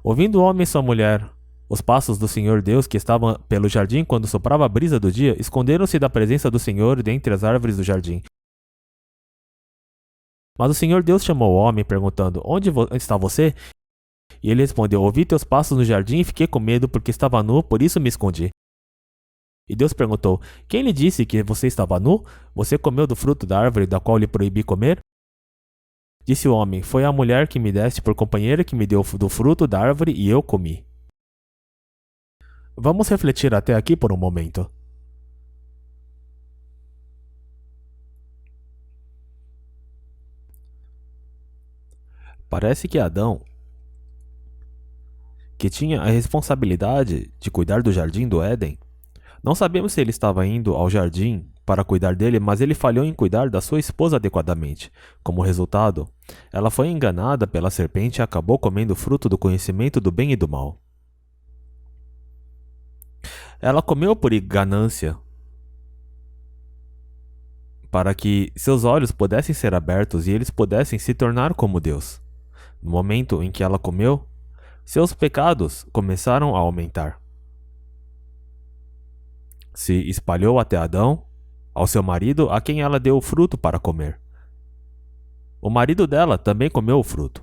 Ouvindo o homem e sua mulher os passos do Senhor Deus que estavam pelo jardim quando soprava a brisa do dia, esconderam-se da presença do Senhor dentre as árvores do jardim. Mas o Senhor Deus chamou o homem, perguntando: onde está você? E ele respondeu: ouvi teus passos no jardim e fiquei com medo porque estava nu, por isso me escondi. E Deus perguntou: quem lhe disse que você estava nu? Você comeu do fruto da árvore da qual lhe proibi comer? Disse o homem: foi a mulher que me deste por companheira que me deu do fruto da árvore e eu comi. Vamos refletir até aqui por um momento. Parece que Adão, que tinha a responsabilidade de cuidar do jardim do Éden, não sabemos se ele estava indo ao jardim para cuidar dele, mas ele falhou em cuidar da sua esposa adequadamente. Como resultado, ela foi enganada pela serpente e acabou comendo o fruto do conhecimento do bem e do mal. Ela comeu por ganância para que seus olhos pudessem ser abertos e eles pudessem se tornar como Deus. No momento em que ela comeu, seus pecados começaram a aumentar. Se espalhou até Adão, ao seu marido, a quem ela deu o fruto para comer. O marido dela também comeu o fruto.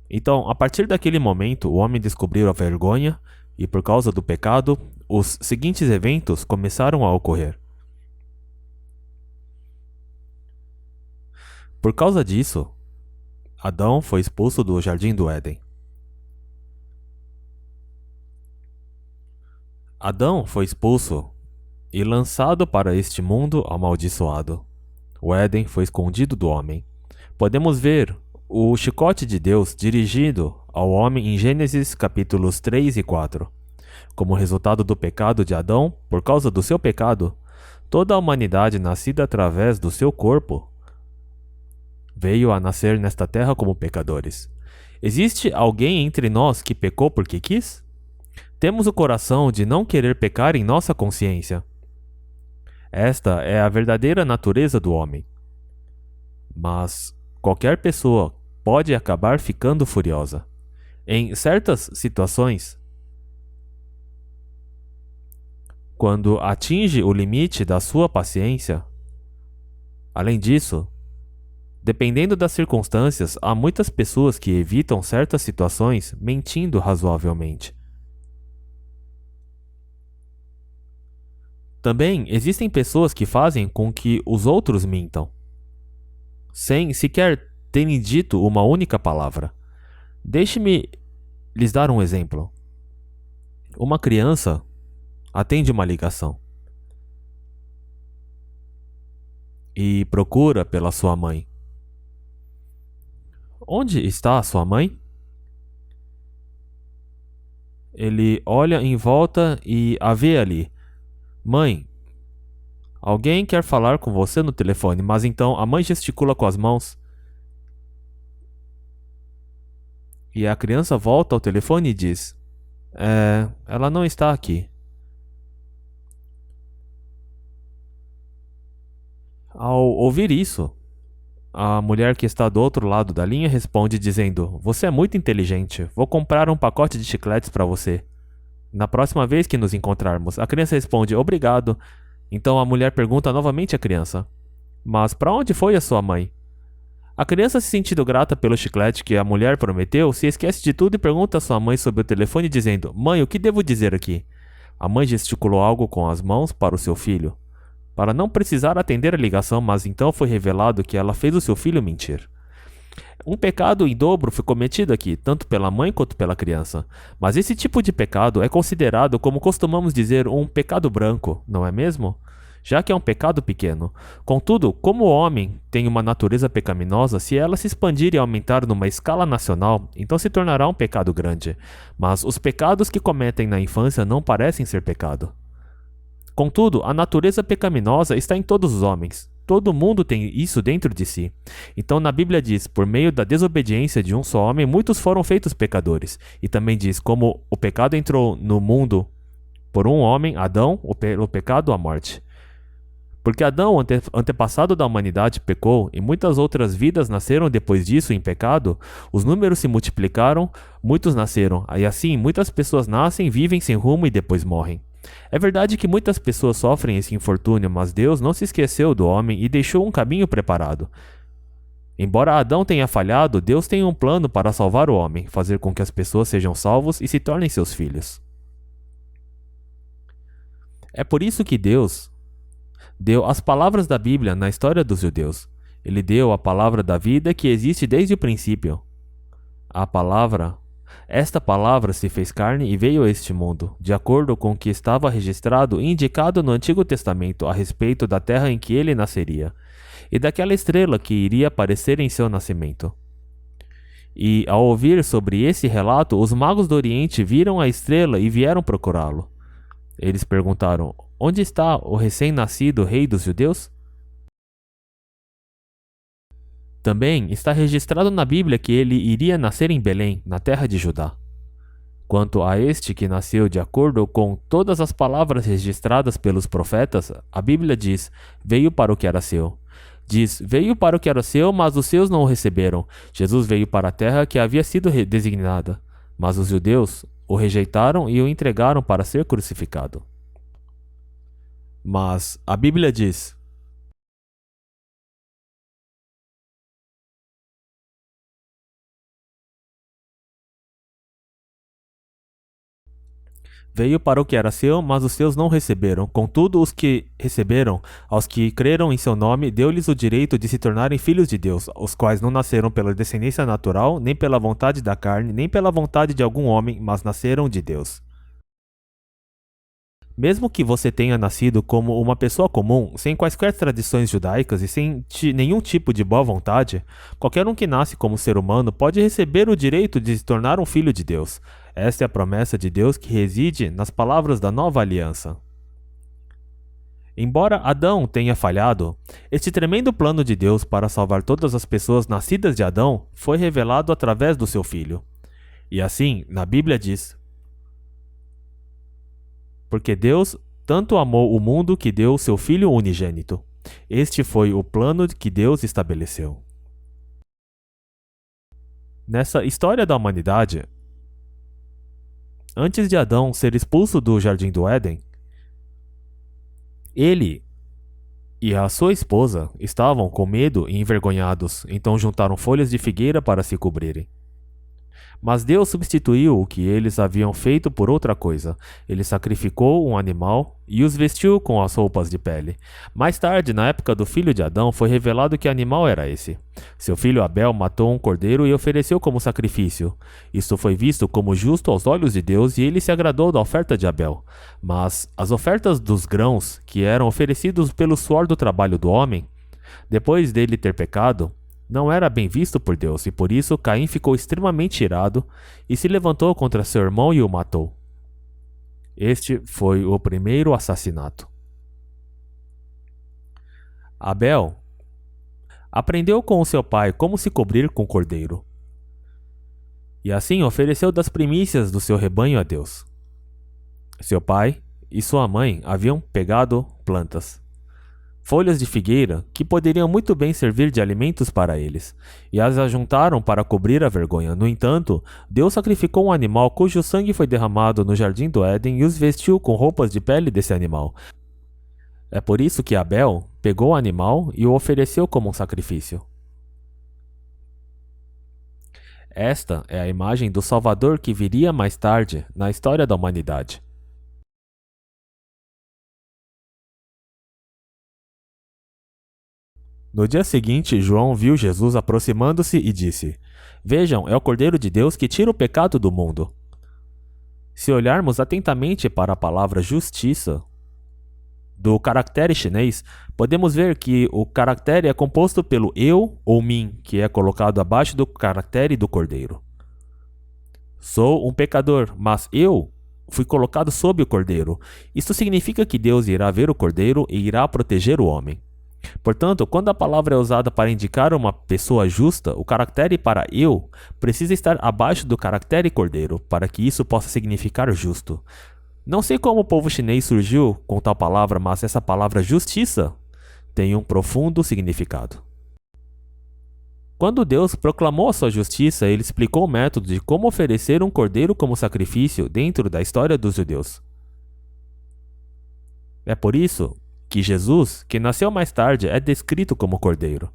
Então, a partir daquele momento, o homem descobriu a vergonha e, por causa do pecado, os seguintes eventos começaram a ocorrer. Por causa disso, Adão foi expulso do Jardim do Éden. Adão foi expulso e lançado para este mundo amaldiçoado. O Éden foi escondido do homem. Podemos ver o chicote de Deus dirigido ao homem em Gênesis capítulos 3 e 4. Como resultado do pecado de Adão, por causa do seu pecado, toda a humanidade nascida através do seu corpo veio a nascer nesta terra como pecadores. Existe alguém entre nós que pecou porque quis? Temos o coração de não querer pecar em nossa consciência. Esta é a verdadeira natureza do homem. Mas qualquer pessoa pode acabar ficando furiosa. Em certas situações, quando atinge o limite da sua paciência. Além disso, dependendo das circunstâncias, há muitas pessoas que evitam certas situações mentindo razoavelmente. Também existem pessoas que fazem com que os outros mintam, sem sequer terem dito uma única palavra. Deixe-me lhes dar um exemplo. Uma criança atende uma ligação e procura pela sua mãe. Onde está a sua mãe? Ele olha em volta e a vê ali. Mãe, alguém quer falar com você no telefone, mas então a mãe gesticula com as mãos. E a criança volta ao telefone e diz: ela não está aqui. Ao ouvir isso, a mulher que está do outro lado da linha responde dizendo: você é muito inteligente, vou comprar um pacote de chicletes para você. Na próxima vez que nos encontrarmos, a criança responde: obrigado. Então a mulher pergunta novamente à criança: mas para onde foi a sua mãe? A criança, se sentindo grata pelo chiclete que a mulher prometeu, se esquece de tudo e pergunta à sua mãe sobre o telefone dizendo: mãe, o que devo dizer aqui? A mãe gesticulou algo com as mãos para o seu filho, para não precisar atender a ligação, mas então foi revelado que ela fez o seu filho mentir. Um pecado em dobro foi cometido aqui, tanto pela mãe quanto pela criança. Mas esse tipo de pecado é considerado, como costumamos dizer, um pecado branco, não é mesmo? Já que é um pecado pequeno. Contudo, como o homem tem uma natureza pecaminosa, se ela se expandir e aumentar numa escala nacional, então se tornará um pecado grande. Mas os pecados que cometem na infância não parecem ser pecado. Contudo, a natureza pecaminosa está em todos os homens. Todo mundo tem isso dentro de si. Então na Bíblia diz, por meio da desobediência de um só homem, muitos foram feitos pecadores. E também diz, como o pecado entrou no mundo por um homem, Adão, o pecado, a morte. Porque Adão, antepassado da humanidade, pecou, e muitas outras vidas nasceram depois disso em pecado, os números se multiplicaram, muitos nasceram, e assim muitas pessoas nascem, vivem sem rumo e depois morrem. É verdade que muitas pessoas sofrem esse infortúnio, mas Deus não se esqueceu do homem e deixou um caminho preparado. Embora Adão tenha falhado, Deus tem um plano para salvar o homem, fazer com que as pessoas sejam salvos e se tornem seus filhos. É por isso que Deus deu as palavras da Bíblia na história dos judeus. Ele deu a palavra da vida que existe desde o princípio. Esta palavra se fez carne e veio a este mundo, de acordo com o que estava registrado e indicado no Antigo Testamento a respeito da terra em que ele nasceria, e daquela estrela que iria aparecer em seu nascimento. E, ao ouvir sobre esse relato, os magos do Oriente viram a estrela e vieram procurá-lo. Eles perguntaram: onde está o recém-nascido rei dos judeus? Também está registrado na Bíblia que ele iria nascer em Belém, na terra de Judá. Quanto a este que nasceu de acordo com todas as palavras registradas pelos profetas, a Bíblia diz: veio para o que era seu. Diz: veio para o que era seu, mas os seus não o receberam. Jesus veio para a terra que havia sido designada, mas os judeus o rejeitaram e o entregaram para ser crucificado. Mas a Bíblia diz: veio para o que era seu, mas os seus não receberam. Contudo, os que receberam, aos que creram em seu nome, deu-lhes o direito de se tornarem filhos de Deus, os quais não nasceram pela descendência natural, nem pela vontade da carne, nem pela vontade de algum homem, mas nasceram de Deus. Mesmo que você tenha nascido como uma pessoa comum, sem quaisquer tradições judaicas e sem nenhum tipo de boa vontade, qualquer um que nasce como ser humano pode receber o direito de se tornar um filho de Deus. Esta é a promessa de Deus que reside nas palavras da nova aliança. Embora Adão tenha falhado, este tremendo plano de Deus para salvar todas as pessoas nascidas de Adão foi revelado através do seu filho. E assim, na Bíblia diz: porque Deus tanto amou o mundo que deu o seu Filho unigênito. Este foi o plano que Deus estabeleceu. Nessa história da humanidade, antes de Adão ser expulso do Jardim do Éden, ele e a sua esposa estavam com medo e envergonhados, então juntaram folhas de figueira para se cobrirem. Mas Deus substituiu o que eles haviam feito por outra coisa. Ele sacrificou um animal e os vestiu com as roupas de pele. Mais tarde, na época do filho de Adão, foi revelado que animal era esse. Seu filho Abel matou um cordeiro e ofereceu como sacrifício. Isso foi visto como justo aos olhos de Deus e ele se agradou da oferta de Abel. Mas as ofertas dos grãos, que eram oferecidos pelo suor do trabalho do homem, depois dele ter pecado, não era bem visto por Deus, e por isso Caim ficou extremamente irado e se levantou contra seu irmão e o matou. Este foi o primeiro assassinato. Abel aprendeu com o seu pai como se cobrir com cordeiro, e assim ofereceu das primícias do seu rebanho a Deus. Seu pai e sua mãe haviam pegado plantas, folhas de figueira, que poderiam muito bem servir de alimentos para eles, e as ajuntaram para cobrir a vergonha. No entanto, Deus sacrificou um animal cujo sangue foi derramado no jardim do Éden e os vestiu com roupas de pele desse animal. É por isso que Abel pegou o animal e o ofereceu como um sacrifício. Esta é a imagem do Salvador que viria mais tarde na história da humanidade. No dia seguinte, João viu Jesus aproximando-se e disse: vejam, é o Cordeiro de Deus que tira o pecado do mundo. Se olharmos atentamente para a palavra justiça, do caractere chinês, podemos ver que o caractere é composto pelo eu ou min, que é colocado abaixo do caractere do Cordeiro. Sou um pecador, mas eu fui colocado sob o Cordeiro. Isto significa que Deus irá ver o Cordeiro e irá proteger o homem. Portanto, quando a palavra é usada para indicar uma pessoa justa, o caractere para eu precisa estar abaixo do caractere cordeiro, para que isso possa significar justo. Não sei como o povo chinês surgiu com tal palavra, mas essa palavra justiça tem um profundo significado. Quando Deus proclamou a sua justiça, ele explicou o método de como oferecer um cordeiro como sacrifício dentro da história dos judeus. É por isso que Jesus, que nasceu mais tarde, é descrito como cordeiro.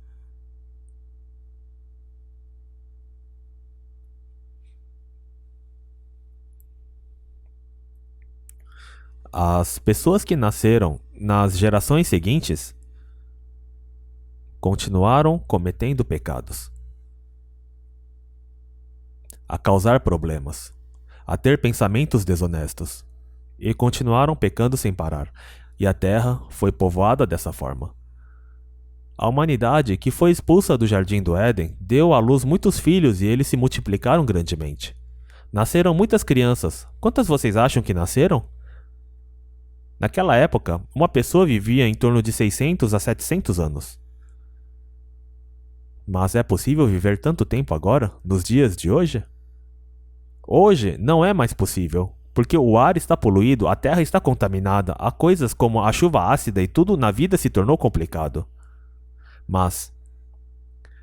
As pessoas que nasceram nas gerações seguintes continuaram cometendo pecados, a causar problemas, a ter pensamentos desonestos, e continuaram pecando sem parar. E a terra foi povoada dessa forma. A humanidade, que foi expulsa do jardim do Éden, deu à luz muitos filhos e eles se multiplicaram grandemente. Nasceram muitas crianças. Quantas vocês acham que nasceram? Naquela época, uma pessoa vivia em torno de 600 a 700 anos. Mas é possível viver tanto tempo agora, nos dias de hoje? Hoje não é mais possível. Porque o ar está poluído, a terra está contaminada, há coisas como a chuva ácida e tudo na vida se tornou complicado. Mas,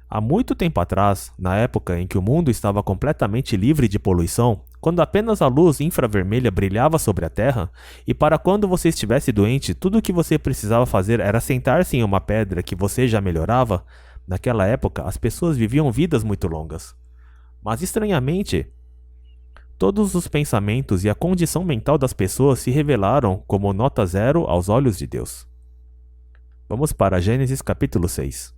há muito tempo atrás, na época em que o mundo estava completamente livre de poluição, quando apenas a luz infravermelha brilhava sobre a Terra, e para quando você estivesse doente, tudo o que você precisava fazer era sentar-se em uma pedra que você já melhorava, naquela época as pessoas viviam vidas muito longas. Mas estranhamente, todos os pensamentos e a condição mental das pessoas se revelaram como nota zero aos olhos de Deus. Vamos para Gênesis capítulo 6.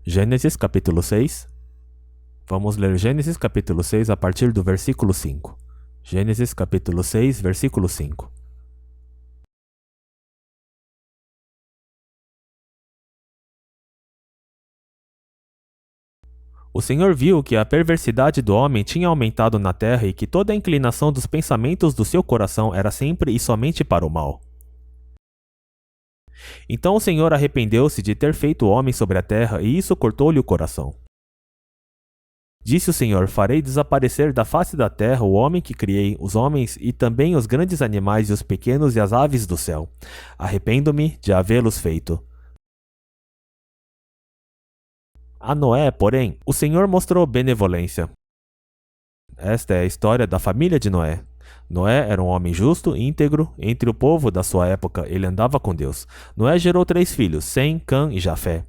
Gênesis capítulo 6. Vamos ler Gênesis capítulo 6 a partir do versículo 5. Gênesis capítulo 6, versículo 5. O Senhor viu que a perversidade do homem tinha aumentado na terra e que toda a inclinação dos pensamentos do seu coração era sempre e somente para o mal. Então o Senhor arrependeu-se de ter feito o homem sobre a terra, e isso cortou-lhe o coração. Disse o Senhor: Farei desaparecer da face da terra o homem que criei, os homens e também os grandes animais e os pequenos e as aves do céu. Arrependo-me de havê-los feito. A Noé, porém, o Senhor mostrou benevolência. Esta é a história da família de Noé. Noé era um homem justo e íntegro. Entre o povo da sua época, ele andava com Deus. Noé gerou 3 filhos, Sem, Cã e Jafé.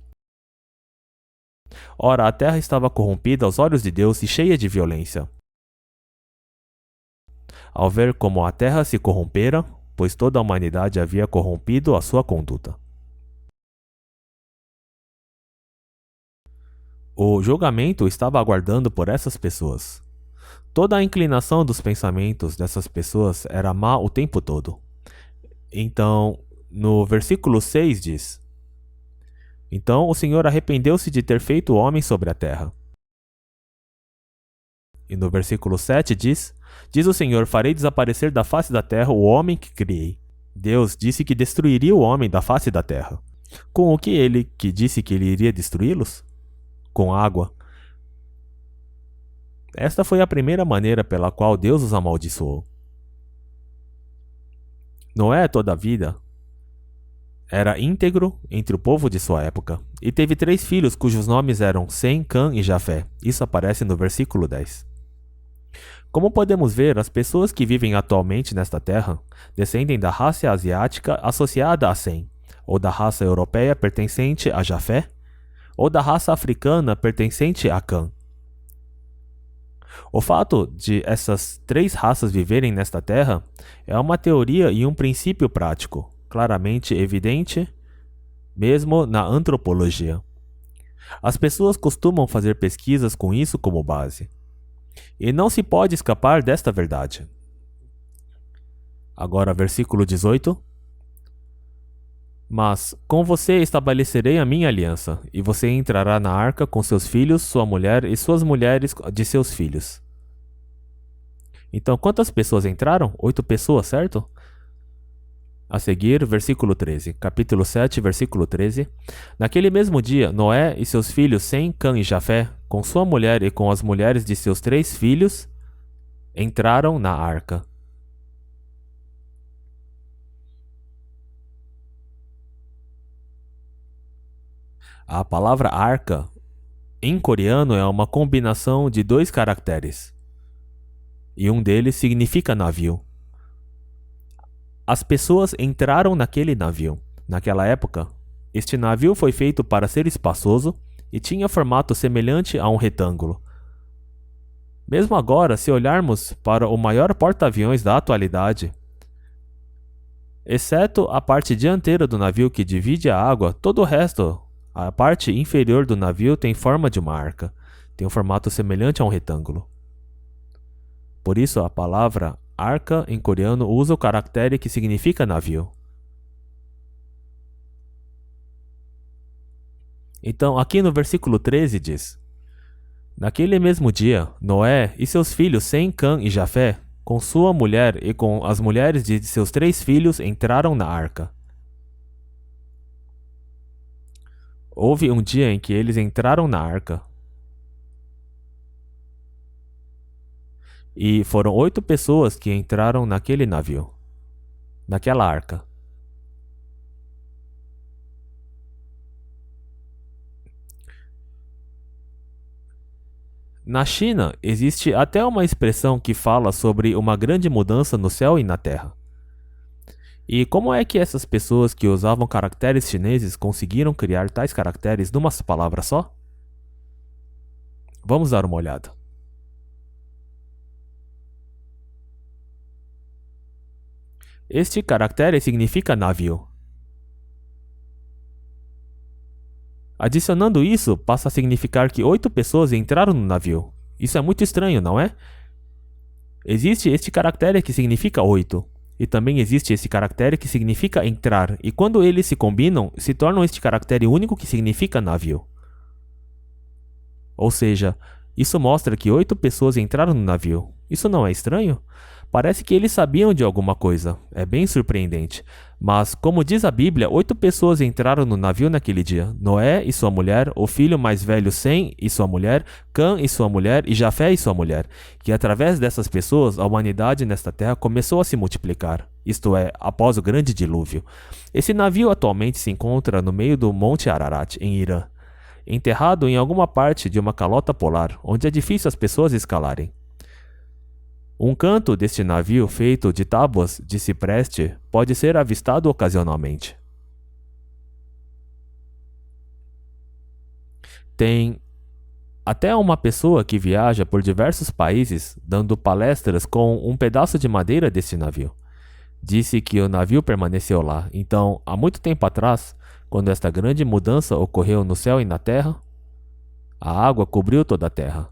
Ora, a terra estava corrompida aos olhos de Deus e cheia de violência. Ao ver como a terra se corrompera, pois toda a humanidade havia corrompido a sua conduta. O julgamento estava aguardando por essas pessoas. Toda a inclinação dos pensamentos dessas pessoas era má o tempo todo. Então, no versículo 6 diz: Então o Senhor arrependeu-se de ter feito o homem sobre a terra. E no versículo 7 diz: Diz o Senhor: Farei desaparecer da face da terra o homem que criei. Deus disse que destruiria o homem da face da terra. Com o que ele que disse que ele iria destruí-los? Com água. Esta foi a primeira maneira pela qual Deus os amaldiçoou. Noé, toda a vida, era íntegro entre o povo de sua época, e teve 3 filhos cujos nomes eram Sem, Cã e Jafé. Isso aparece no versículo 10. Como podemos ver, as pessoas que vivem atualmente nesta terra descendem da raça asiática associada a Sem, ou da raça europeia pertencente a Jafé, ou da raça africana pertencente a Cã. O fato de essas 3 raças viverem nesta terra é uma teoria e um princípio prático, claramente evidente, mesmo na antropologia. As pessoas costumam fazer pesquisas com isso como base. E não se pode escapar desta verdade. Agora, versículo 18. Mas com você estabelecerei a minha aliança, e você entrará na arca com seus filhos, sua mulher e suas mulheres de seus filhos. Então, quantas pessoas entraram? 8 pessoas, certo? A seguir, versículo 13. Capítulo 7, versículo 13. Naquele mesmo dia, Noé e seus filhos Sem, Cã e Jafé, com sua mulher e com as mulheres de seus 3 filhos, entraram na arca. A palavra arca, em coreano, é uma combinação de 2 caracteres. E um deles significa navio. As pessoas entraram naquele navio. Naquela época, este navio foi feito para ser espaçoso e tinha formato semelhante a um retângulo. Mesmo agora, se olharmos para o maior porta-aviões da atualidade, exceto a parte dianteira do navio que divide a água, todo o resto, a parte inferior do navio tem forma de uma arca, tem um formato semelhante a um retângulo. Por isso, a palavra arca em coreano usa o caractere que significa navio. Então, aqui no versículo 13 diz: Naquele mesmo dia, Noé e seus filhos Sem, Cã e Jafé, com sua mulher e com as mulheres de seus 3 filhos, entraram na arca. Houve um dia em que eles entraram na arca. E foram 8 pessoas que entraram naquele navio, naquela arca. Na China, existe até uma expressão que fala sobre uma grande mudança no céu e na terra. E como é que essas pessoas que usavam caracteres chineses conseguiram criar tais caracteres numa palavra só? Vamos dar uma olhada. Este caractere significa navio. Adicionando isso, passa a significar que 8 pessoas entraram no navio. Isso é muito estranho, não é? Existe este caractere que significa 8. E também existe esse caractere que significa entrar. E quando eles se combinam, se tornam este caractere único que significa navio. Ou seja, isso mostra que 8 pessoas entraram no navio. Isso não é estranho? Parece que eles sabiam de alguma coisa. É bem surpreendente. Mas, como diz a Bíblia, 8 pessoas entraram no navio naquele dia. Noé e sua mulher, o filho mais velho Sem e sua mulher, Cã e sua mulher e Jafé e sua mulher. E através dessas pessoas, a humanidade nesta terra começou a se multiplicar. Isto é, após o grande dilúvio. Esse navio atualmente se encontra no meio do Monte Ararat, em Irã, enterrado em alguma parte de uma calota polar, onde é difícil as pessoas escalarem. Um canto deste navio feito de tábuas de cipreste pode ser avistado ocasionalmente. Tem até uma pessoa que viaja por diversos países dando palestras com um pedaço de madeira deste navio. Disse que o navio permaneceu lá, então, há muito tempo atrás, quando esta grande mudança ocorreu no céu e na terra, a água cobriu toda a terra.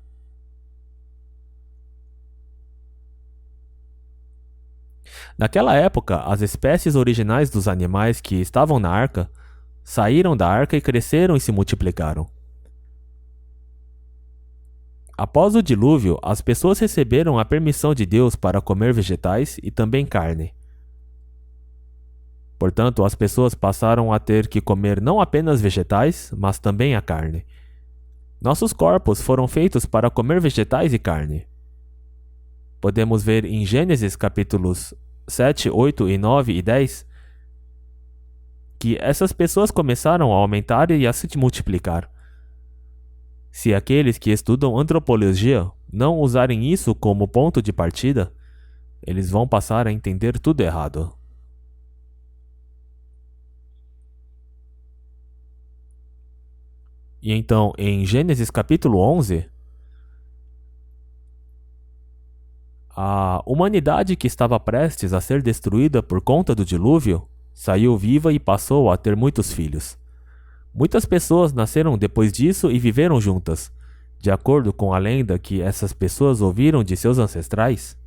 Naquela época, as espécies originais dos animais que estavam na arca saíram da arca e cresceram e se multiplicaram. Após o dilúvio, as pessoas receberam a permissão de Deus para comer vegetais e também carne. Portanto, as pessoas passaram a ter que comer não apenas vegetais, mas também a carne. Nossos corpos foram feitos para comer vegetais e carne. Podemos ver em Gênesis capítulos 7, 8 e 9 e 10 que essas pessoas começaram a aumentar e a se multiplicar. Se aqueles que estudam antropologia não usarem isso como ponto de partida, eles vão passar a entender tudo errado. E então, em Gênesis capítulo 11, a humanidade que estava prestes a ser destruída por conta do dilúvio saiu viva e passou a ter muitos filhos. Muitas pessoas nasceram depois disso e viveram juntas, de acordo com a lenda que essas pessoas ouviram de seus ancestrais.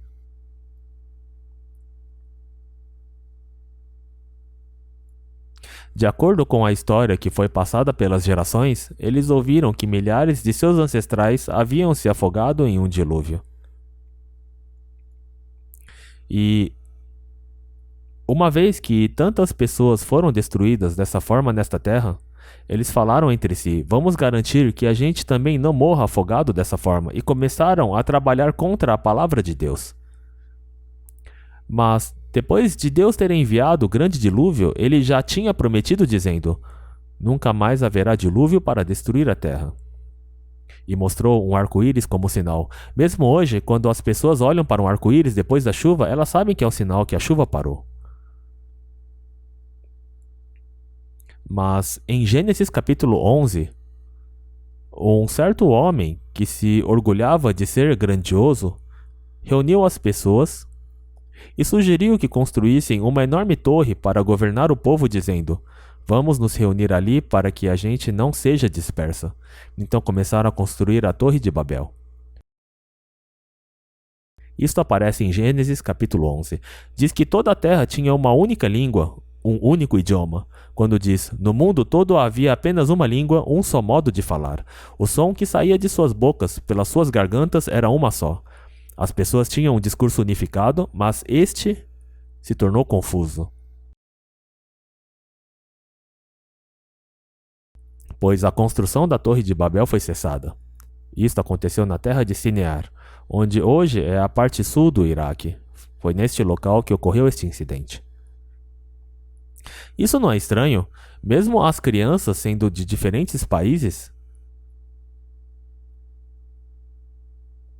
De acordo com a história que foi passada pelas gerações, eles ouviram que milhares de seus ancestrais haviam se afogado em um dilúvio. E uma vez que tantas pessoas foram destruídas dessa forma nesta terra, eles falaram entre si: vamos garantir que a gente também não morra afogado dessa forma, e começaram a trabalhar contra a palavra de Deus. Mas, depois de Deus ter enviado o grande dilúvio, ele já tinha prometido dizendo: nunca mais haverá dilúvio para destruir a terra. E mostrou um arco-íris como sinal. Mesmo hoje, quando as pessoas olham para um arco-íris depois da chuva, elas sabem que é o sinal que a chuva parou. Mas em Gênesis capítulo 11, um certo homem que se orgulhava de ser grandioso reuniu as pessoas e sugeriu que construíssem uma enorme torre para governar o povo, dizendo: vamos nos reunir ali para que a gente não seja dispersa. Então começaram a construir a Torre de Babel. Isto aparece em Gênesis capítulo 11. Diz que toda a terra tinha uma única língua, um único idioma. Quando diz: no mundo todo havia apenas uma língua, um só modo de falar. O som que saía de suas bocas, pelas suas gargantas, era uma só. As pessoas tinham um discurso unificado, mas este se tornou confuso, pois a construção da Torre de Babel foi cessada. Isto aconteceu na terra de Sinear. onde hoje é a parte sul do Iraque. Foi neste local que ocorreu este incidente. Isso não é estranho, mesmo as crianças sendo de diferentes países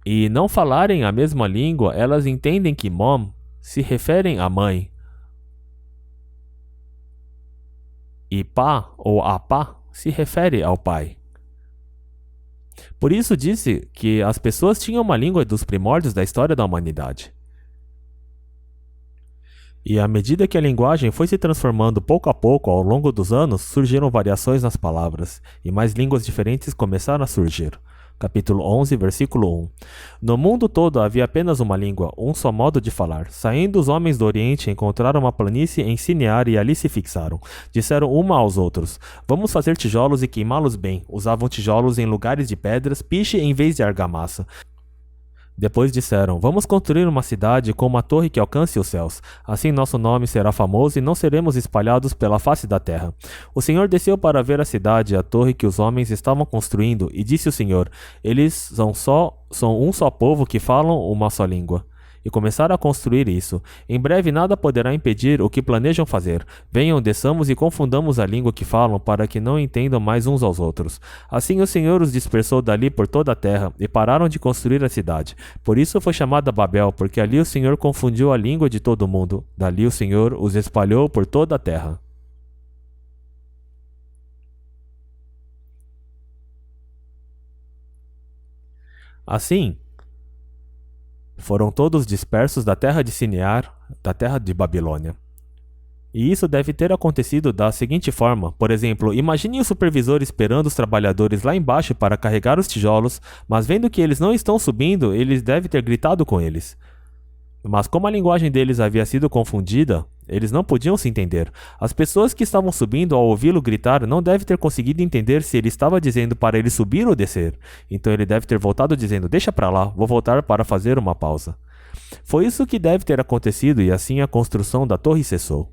e não falarem a mesma língua, elas entendem que mom se referem à mãe e pá ou apá se refere ao pai. Por isso disse que as pessoas tinham uma língua dos primórdios da história da humanidade. E à medida que a linguagem foi se transformando pouco a pouco ao longo dos anos, surgiram variações nas palavras, e mais línguas diferentes começaram a surgir. Capítulo 11, versículo 1. No mundo todo havia apenas uma língua, um só modo de falar. Saindo os homens do Oriente, encontraram uma planície em Sinear e ali se fixaram. Disseram uma aos outros: vamos fazer tijolos e queimá-los bem. Usavam tijolos em lugares de pedras, piche em vez de argamassa. Depois disseram: vamos construir uma cidade com uma torre que alcance os céus. Assim nosso nome será famoso e não seremos espalhados pela face da terra. O Senhor desceu para ver a cidade e a torre que os homens estavam construindo, e disse o Senhor: eles são um só povo que falam uma só língua. E começaram a construir isso. Em breve nada poderá impedir o que planejam fazer. Venham, desçamos e confundamos a língua que falam, para que não entendam mais uns aos outros. Assim o Senhor os dispersou dali por toda a terra, e pararam de construir a cidade. Por isso foi chamada Babel, porque ali o Senhor confundiu a língua de todo mundo. Dali o Senhor os espalhou por toda a terra. Assim, foram todos dispersos da terra de Sinear, da terra de Babilônia. E isso deve ter acontecido da seguinte forma: por exemplo, imagine o supervisor esperando os trabalhadores lá embaixo para carregar os tijolos, mas vendo que eles não estão subindo, ele deve ter gritado com eles. Mas como a linguagem deles havia sido confundida, eles não podiam se entender. As pessoas que estavam subindo ao ouvi-lo gritar não devem ter conseguido entender se ele estava dizendo para ele subir ou descer. Então ele deve ter voltado dizendo: deixa para lá, vou voltar para fazer uma pausa. Foi isso que deve ter acontecido e assim a construção da torre cessou.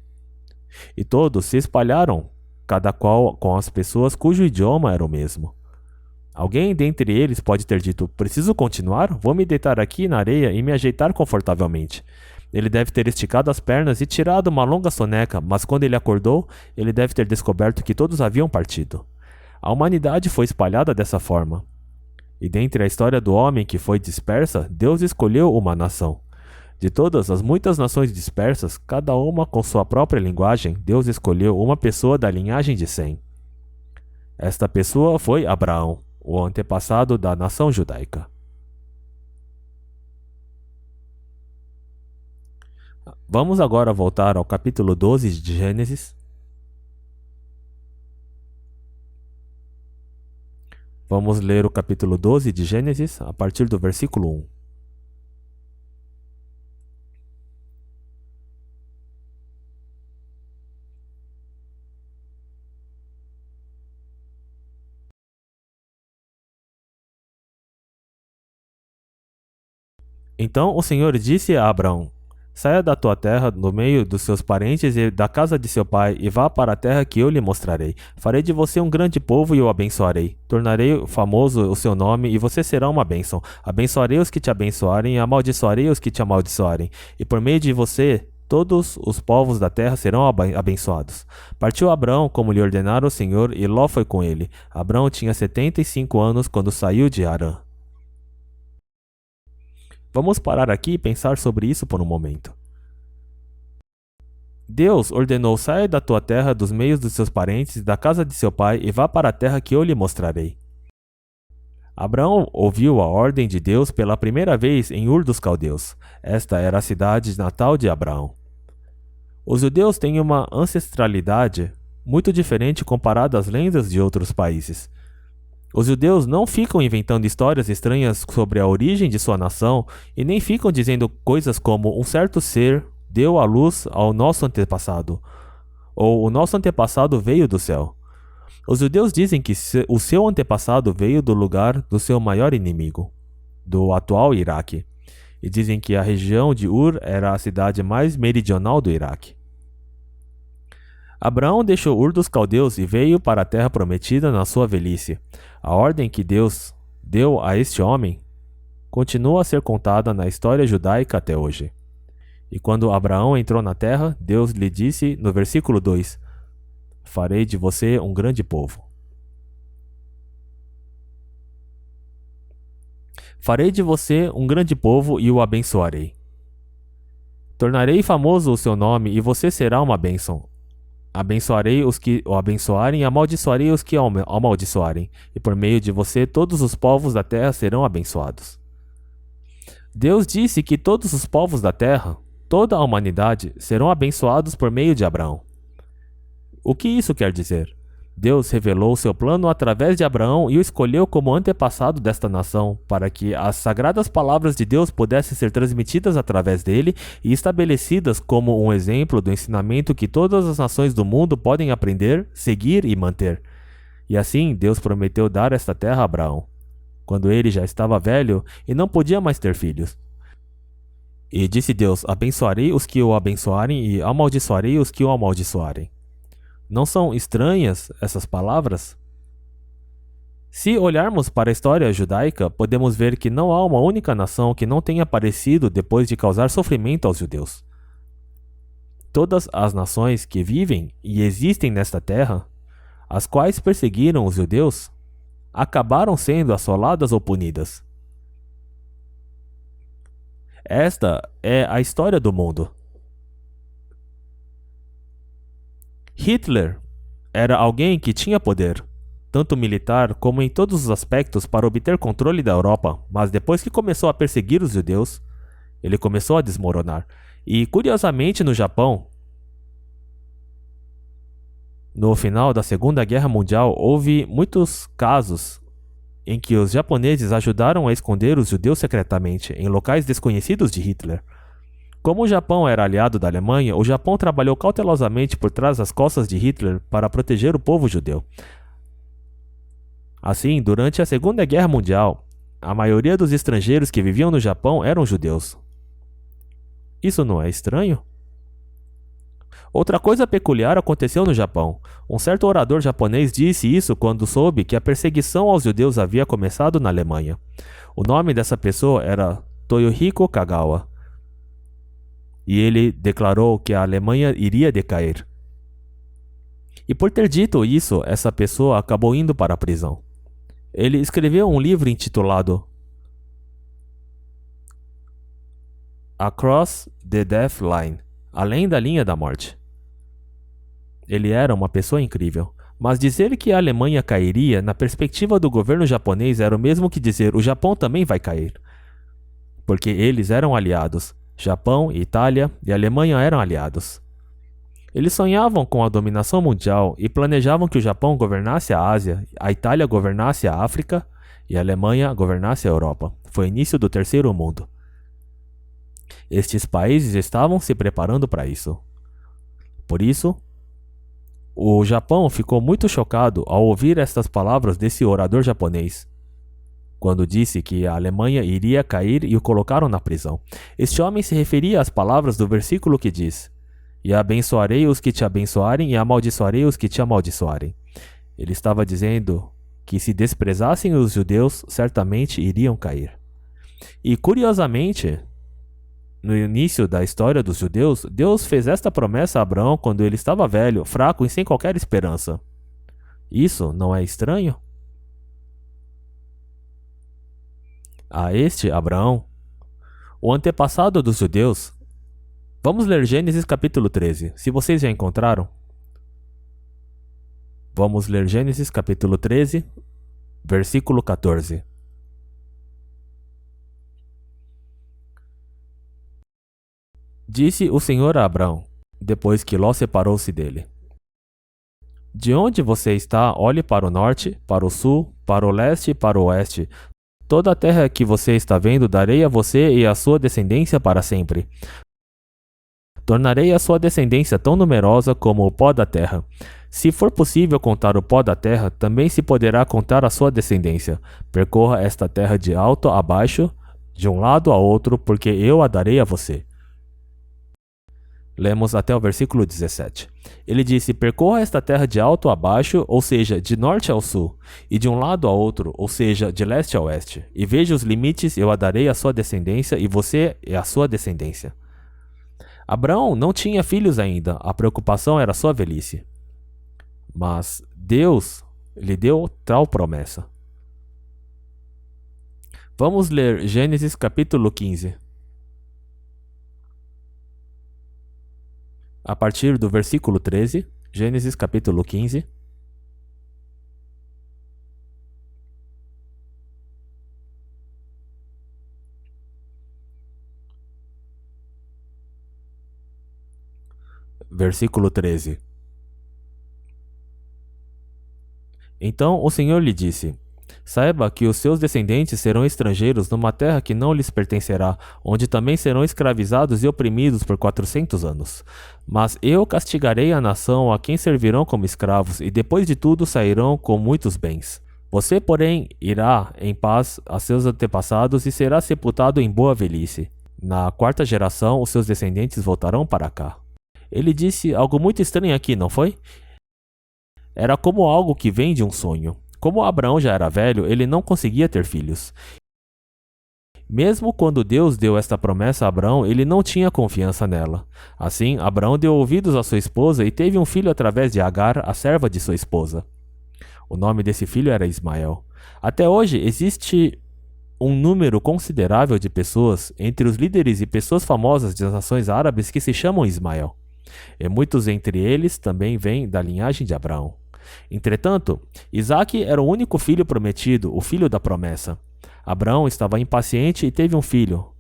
E todos se espalharam, cada qual com as pessoas cujo idioma era o mesmo. Alguém dentre eles pode ter dito: preciso continuar? Vou me deitar aqui na areia e me ajeitar confortavelmente. Ele deve ter esticado as pernas e tirado uma longa soneca, mas quando ele acordou, ele deve ter descoberto que todos haviam partido. A humanidade foi espalhada dessa forma. E dentre a história do homem que foi dispersa, Deus escolheu uma nação. De todas as muitas nações dispersas, cada uma com sua própria linguagem, Deus escolheu uma pessoa da linhagem de Sem. Esta pessoa foi Abraão, o antepassado da nação judaica. Vamos agora voltar ao capítulo 12 de Gênesis. Vamos ler o capítulo 12 de Gênesis a partir do versículo 1. Então o Senhor disse a Abraão: saia da tua terra, do meio dos seus parentes e da casa de seu pai, e vá para a terra que eu lhe mostrarei. Farei de você um grande povo e o abençoarei. Tornarei famoso o seu nome e você será uma bênção. Abençoarei os que te abençoarem e amaldiçoarei os que te amaldiçoarem. E por meio de você, todos os povos da terra serão abençoados. Partiu Abraão como lhe ordenara o Senhor, e Ló foi com ele. Abraão tinha 75 anos quando saiu de Harã. Vamos parar aqui e pensar sobre isso por um momento. Deus ordenou: saia da tua terra, dos meios dos seus parentes, da casa de seu pai, e vá para a terra que eu lhe mostrarei. Abraão ouviu a ordem de Deus pela primeira vez em Ur dos Caldeus. Esta era a cidade natal de Abraão. Os judeus têm uma ancestralidade muito diferente comparada às lendas de outros países. Os judeus não ficam inventando histórias estranhas sobre a origem de sua nação e nem ficam dizendo coisas como um certo ser deu à luz ao nosso antepassado, ou o nosso antepassado veio do céu. Os judeus dizem que o seu antepassado veio do lugar do seu maior inimigo, do atual Iraque, e dizem que a região de Ur era a cidade mais meridional do Iraque. Abraão deixou Ur dos Caldeus e veio para a terra prometida na sua velhice. A ordem que Deus deu a este homem continua a ser contada na história judaica até hoje. E quando Abraão entrou na terra, Deus lhe disse no versículo 2: Farei de você um grande povo. Farei de você um grande povo e o abençoarei. Tornarei famoso o seu nome e você será uma bênção. Abençoarei os que o abençoarem e amaldiçoarei os que o amaldiçoarem. E por meio de você todos os povos da terra serão abençoados. Deus disse que todos os povos da terra, toda a humanidade, serão abençoados por meio de Abraão. O que isso quer dizer? Deus revelou seu plano através de Abraão e o escolheu como antepassado desta nação, para que as sagradas palavras de Deus pudessem ser transmitidas através dele e estabelecidas como um exemplo do ensinamento que todas as nações do mundo podem aprender, seguir e manter. E assim Deus prometeu dar esta terra a Abraão, quando ele já estava velho e não podia mais ter filhos. E disse Deus: Abençoarei os que o abençoarem e amaldiçoarei os que o amaldiçoarem. Não são estranhas essas palavras? Se olharmos para a história judaica, podemos ver que não há uma única nação que não tenha aparecido depois de causar sofrimento aos judeus. Todas as nações que vivem e existem nesta terra, as quais perseguiram os judeus, acabaram sendo assoladas ou punidas. Esta é a história do mundo. Hitler era alguém que tinha poder, tanto militar como em todos os aspectos, para obter controle da Europa, mas depois que começou a perseguir os judeus, ele começou a desmoronar. E, curiosamente, no Japão, no final da Segunda Guerra Mundial, houve muitos casos em que os japoneses ajudaram a esconder os judeus secretamente em locais desconhecidos de Hitler. Como o Japão era aliado da Alemanha, o Japão trabalhou cautelosamente por trás das costas de Hitler para proteger o povo judeu. Assim, durante a Segunda Guerra Mundial, a maioria dos estrangeiros que viviam no Japão eram judeus. Isso não é estranho? Outra coisa peculiar aconteceu no Japão. Um certo orador japonês disse isso quando soube que a perseguição aos judeus havia começado na Alemanha. O nome dessa pessoa era Toyohiko Kagawa. E ele declarou que a Alemanha iria decair. E por ter dito isso, essa pessoa acabou indo para a prisão. Ele escreveu um livro intitulado Across the Death Line, Além da Linha da Morte. Ele era uma pessoa incrível, mas dizer que a Alemanha cairia na perspectiva do governo japonês era o mesmo que dizer o Japão também vai cair. Porque eles eram aliados. Japão, Itália e Alemanha eram aliados. Eles sonhavam com a dominação mundial e planejavam que o Japão governasse a Ásia, a Itália governasse a África e a Alemanha governasse a Europa. Foi o início do Terceiro Mundo. Estes países estavam se preparando para isso. Por isso, o Japão ficou muito chocado ao ouvir estas palavras desse orador japonês, quando disse que a Alemanha iria cair e o colocaram na prisão. Este homem se referia às palavras do versículo que diz: E abençoarei os que te abençoarem e amaldiçoarei os que te amaldiçoarem. Ele estava dizendo que se desprezassem os judeus, certamente iriam cair. E curiosamente, no início da história dos judeus, Deus fez esta promessa a Abraão quando ele estava velho, fraco e sem qualquer esperança. Isso não é estranho? A este Abraão, o antepassado dos judeus. Vamos ler Gênesis capítulo 13, se vocês já encontraram. Vamos ler Gênesis capítulo 13, versículo 14. Disse o Senhor a Abraão, depois que Ló separou-se dele: De onde você está, olhe para o norte, para o sul, para o leste e para o oeste. Toda a terra que você está vendo darei a você e à sua descendência para sempre. Tornarei a sua descendência tão numerosa como o pó da terra. Se for possível contar o pó da terra, também se poderá contar a sua descendência. Percorra esta terra de alto a baixo, de um lado a outro, porque eu a darei a você. Lemos até o versículo 17. Ele disse: percorra esta terra de alto a baixo, ou seja, de norte ao sul, e de um lado a outro, ou seja, de leste a oeste. E veja os limites, eu a darei à sua descendência, e você é a sua descendência. Abraão não tinha filhos ainda, a preocupação era sua velhice. Mas Deus lhe deu tal promessa. Vamos ler Gênesis capítulo 15. A partir do versículo 13, Gênesis capítulo 15. Versículo 13. Então o Senhor lhe disse: saiba que os seus descendentes serão estrangeiros numa terra que não lhes pertencerá, onde também serão escravizados e oprimidos por 400 anos. Mas eu castigarei a nação a quem servirão como escravos, e depois de tudo sairão com muitos bens. Você, porém, irá em paz a seus antepassados e será sepultado em boa velhice. Na quarta geração, os seus descendentes voltarão para cá. Ele disse algo muito estranho aqui, não foi? Era como algo que vem de um sonho. Como Abraão já era velho, ele não conseguia ter filhos. Mesmo quando Deus deu esta promessa a Abraão, ele não tinha confiança nela. Assim, Abraão deu ouvidos à sua esposa e teve um filho através de Agar, a serva de sua esposa. O nome desse filho era Ismael. Até hoje, existe um número considerável de pessoas, entre os líderes e pessoas famosas das nações árabes, que se chamam Ismael. E muitos entre eles também vêm da linhagem de Abraão. Entretanto, Isaque era o único filho prometido, o filho da promessa. Abraão estava impaciente e teve um filho,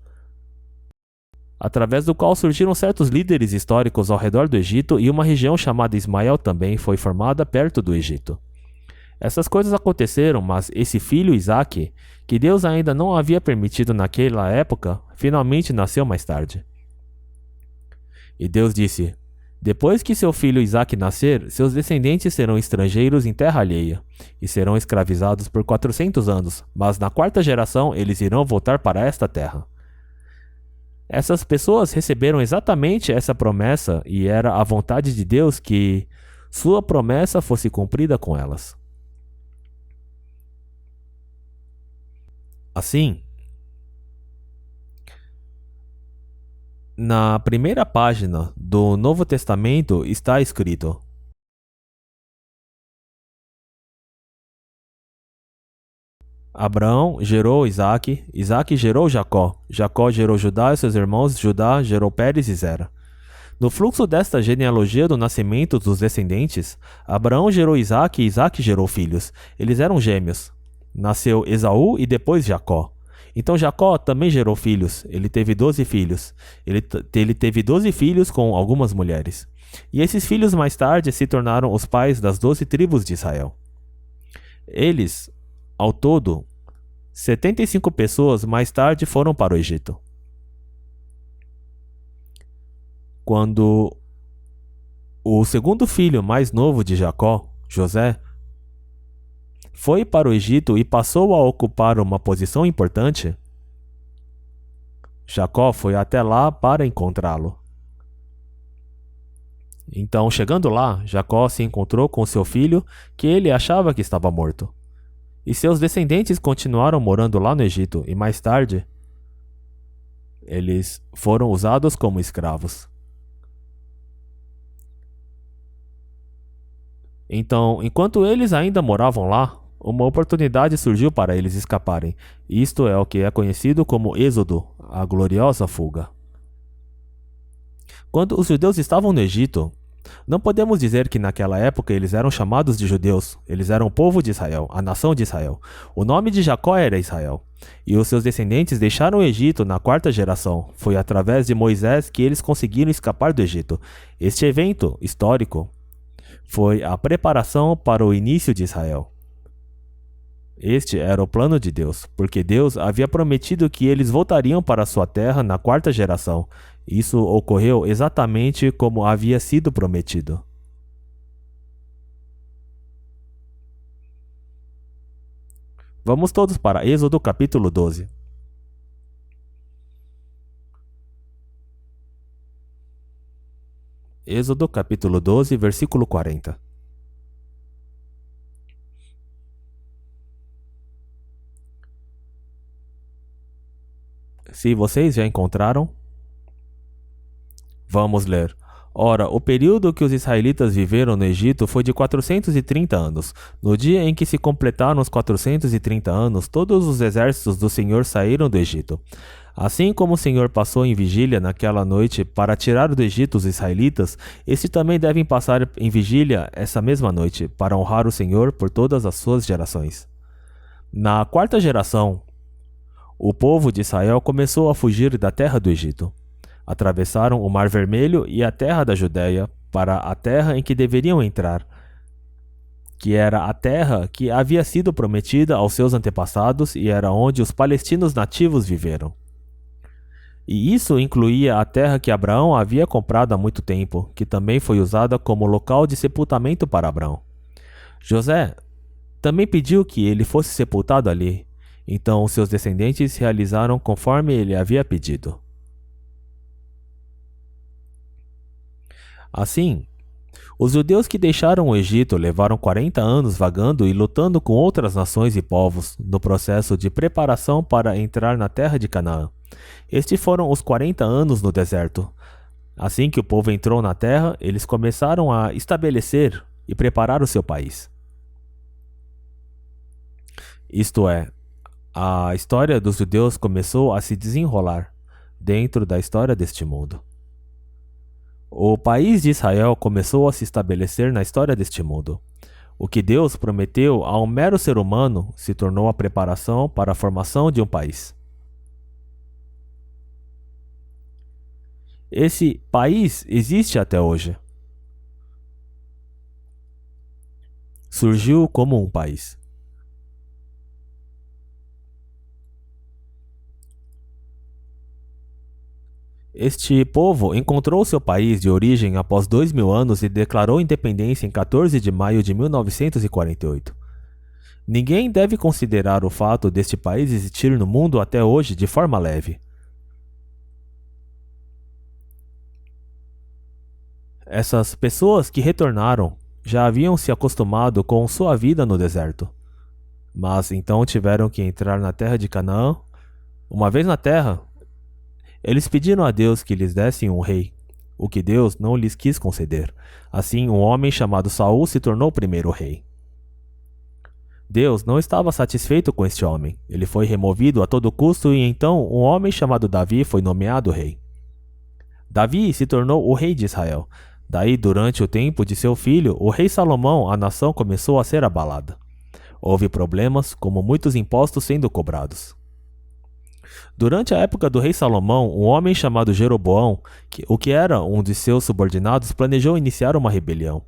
através do qual surgiram certos líderes históricos ao redor do Egito, e uma região chamada Ismael também foi formada perto do Egito. Essas coisas aconteceram, mas esse filho Isaque, que Deus ainda não havia permitido naquela época, finalmente nasceu mais tarde. E Deus disse: depois que seu filho Isaque nascer, seus descendentes serão estrangeiros em terra alheia, e serão escravizados por 400 anos, mas na quarta geração eles irão voltar para esta terra. Essas pessoas receberam exatamente essa promessa, e era a vontade de Deus que sua promessa fosse cumprida com elas. Assim, na primeira página do Novo Testamento está escrito: Abraão gerou Isaque, Isaque gerou Jacó, Jacó gerou Judá e seus irmãos, Judá gerou Pérez e Zera. No fluxo desta genealogia do nascimento dos descendentes, Abraão gerou Isaque e Isaque gerou filhos. Eles eram gêmeos. Nasceu Esaú e depois Jacó. Então Jacó também gerou filhos. Ele teve 12 filhos. Ele teve 12 filhos com algumas mulheres. E esses filhos mais tarde se tornaram os pais das 12 tribos de Israel. Eles, ao todo, 75 pessoas mais tarde foram para o Egito. Quando o segundo filho mais novo de Jacó, José, foi para o Egito e passou a ocupar uma posição importante, Jacó foi até lá para encontrá-lo. Então, chegando lá, Jacó se encontrou com seu filho, que ele achava que estava morto. E seus descendentes continuaram morando lá no Egito, e mais tarde, eles foram usados como escravos. Então, enquanto eles ainda moravam lá, uma oportunidade surgiu para eles escaparem. Isto é o que é conhecido como Êxodo, a gloriosa fuga. Quando os judeus estavam no Egito, não podemos dizer que naquela época eles eram chamados de judeus. Eles eram o povo de Israel, a nação de Israel. O nome de Jacó era Israel. E os seus descendentes deixaram o Egito na quarta geração. Foi através de Moisés que eles conseguiram escapar do Egito. Este evento histórico foi a preparação para o início de Israel. Este era o plano de Deus, porque Deus havia prometido que eles voltariam para sua terra na quarta geração. Isso ocorreu exatamente como havia sido prometido. Vamos todos para Êxodo capítulo 12. Êxodo capítulo 12, versículo 40. Se vocês já encontraram, vamos ler. Ora, o período que os israelitas viveram no Egito foi de 430 anos. No dia em que se completaram os 430 anos, todos os exércitos do Senhor saíram do Egito. Assim como o Senhor passou em vigília naquela noite para tirar do Egito os israelitas, estes também devem passar em vigília essa mesma noite, para honrar o Senhor por todas as suas gerações. Na quarta geração, o povo de Israel começou a fugir da terra do Egito. Atravessaram o Mar Vermelho e a terra da Judéia para a terra em que deveriam entrar, que era a terra que havia sido prometida aos seus antepassados e era onde os palestinos nativos viveram. E isso incluía a terra que Abraão havia comprado há muito tempo, que também foi usada como local de sepultamento para Abraão. José também pediu que ele fosse sepultado ali, então seus descendentes realizaram conforme ele havia pedido. Assim, os judeus que deixaram o Egito levaram 40 anos vagando e lutando com outras nações e povos no processo de preparação para entrar na terra de Canaã. Estes foram os 40 anos no deserto. Assim que o povo entrou na terra, eles começaram a estabelecer e preparar o seu país. Isto é, a história dos judeus começou a se desenrolar dentro da história deste mundo. O país de Israel começou a se estabelecer na história deste mundo. O que Deus prometeu a um mero ser humano se tornou a preparação para a formação de um país. Esse país existe até hoje. Surgiu como um país. Este povo encontrou seu país de origem após 2000 anos e declarou independência em 14 de maio de 1948. Ninguém deve considerar o fato deste país existir no mundo até hoje de forma leve. Essas pessoas que retornaram já haviam se acostumado com sua vida no deserto, mas então tiveram que entrar na terra de Canaã. Uma vez na terra, eles pediram a Deus que lhes desse um rei, o que Deus não lhes quis conceder. Assim, um homem chamado Saul se tornou o primeiro rei. Deus não estava satisfeito com este homem. Ele foi removido a todo custo e então um homem chamado Davi foi nomeado rei. Davi se tornou o rei de Israel. Daí, durante o tempo de seu filho, o rei Salomão, a nação começou a ser abalada. Houve problemas, como muitos impostos sendo cobrados. Durante a época do rei Salomão, um homem chamado Jeroboão, que era um de seus subordinados, planejou iniciar uma rebelião.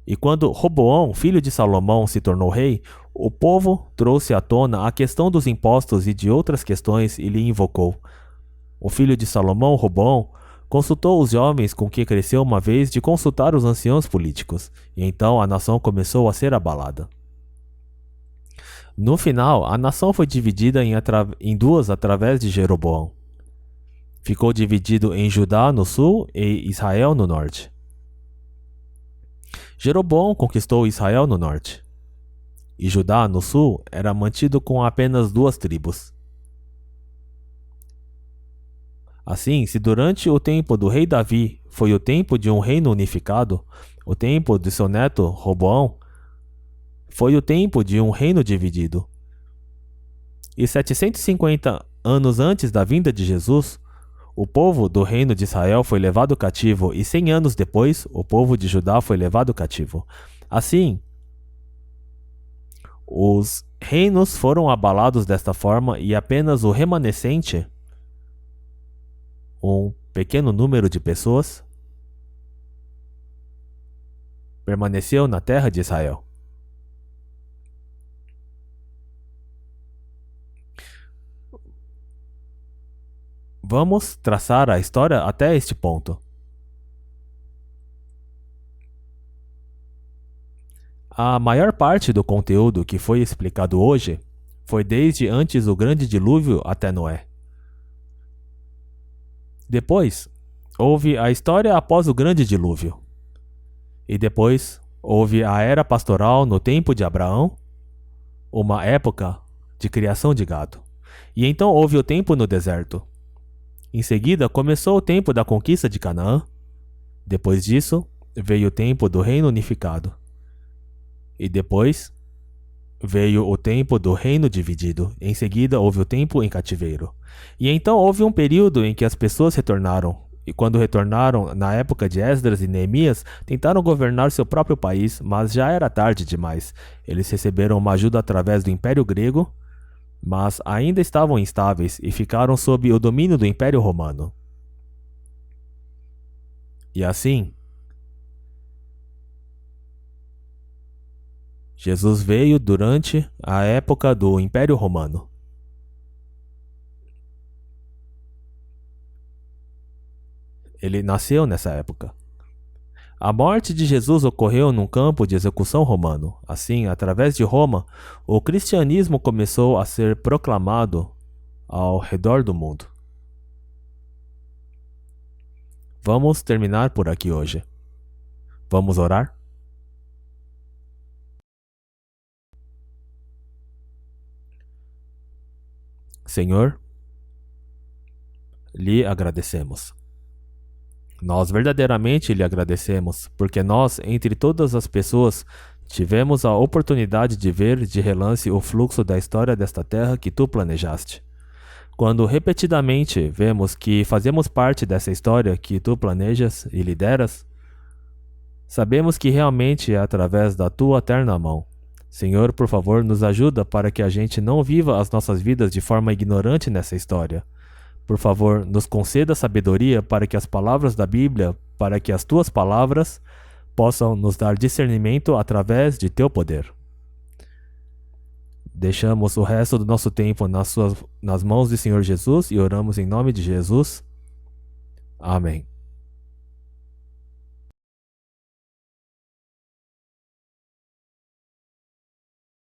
E quando Roboão, filho de Salomão, se tornou rei, o povo trouxe à tona a questão dos impostos e de outras questões e lhe invocou. O filho de Salomão, Roboão, consultou os jovens com que cresceu uma vez de consultar os anciãos políticos, e então a nação começou a ser abalada. No final, a nação foi dividida em duas através de Jeroboão. Ficou dividido em Judá no sul e Israel no norte. Jeroboão conquistou Israel no norte, e Judá no sul era mantido com apenas 2 tribos. Assim, se durante o tempo do rei Davi foi o tempo de um reino unificado, o tempo de seu neto Roboão foi o tempo de um reino dividido. E 750 anos antes da vinda de Jesus, o povo do reino de Israel foi levado cativo e 100 anos depois, o povo de Judá foi levado cativo. Assim, os reinos foram abalados desta forma e apenas o remanescente, um pequeno número de pessoas, permaneceu na terra de Israel. Vamos traçar a história até este ponto. A maior parte do conteúdo que foi explicado hoje foi desde antes do grande dilúvio até Noé. Depois, houve a história após o grande dilúvio. E depois houve a era pastoral no tempo de Abraão, uma época de criação de gado. E então houve o tempo no deserto. Em seguida começou o tempo da conquista de Canaã. Depois disso veio o tempo do reino unificado. E depois veio o tempo do reino dividido. Em seguida houve o tempo em cativeiro. E então houve um período em que as pessoas retornaram. E quando retornaram, na época de Esdras e Neemias, tentaram governar seu próprio país, mas já era tarde demais. Eles receberam uma ajuda através do Império Grego, mas ainda estavam instáveis e ficaram sob o domínio do Império Romano. E assim, Jesus veio durante a época do Império Romano. Ele nasceu nessa época. A morte de Jesus ocorreu num campo de execução romano. Assim, através de Roma, o cristianismo começou a ser proclamado ao redor do mundo. Vamos terminar por aqui hoje. Vamos orar? Senhor, lhe agradecemos. Nós verdadeiramente lhe agradecemos, porque nós, entre todas as pessoas, tivemos a oportunidade de ver de relance o fluxo da história desta terra que tu planejaste. Quando repetidamente vemos que fazemos parte dessa história que tu planejas e lideras, sabemos que realmente é através da tua eterna mão. Senhor, por favor, nos ajuda para que a gente não viva as nossas vidas de forma ignorante nessa história. Por favor, nos conceda sabedoria para que as palavras da Bíblia, para que as tuas palavras possam nos dar discernimento através de teu poder. Deixamos o resto do nosso tempo nas mãos do Senhor Jesus e oramos em nome de Jesus. Amém.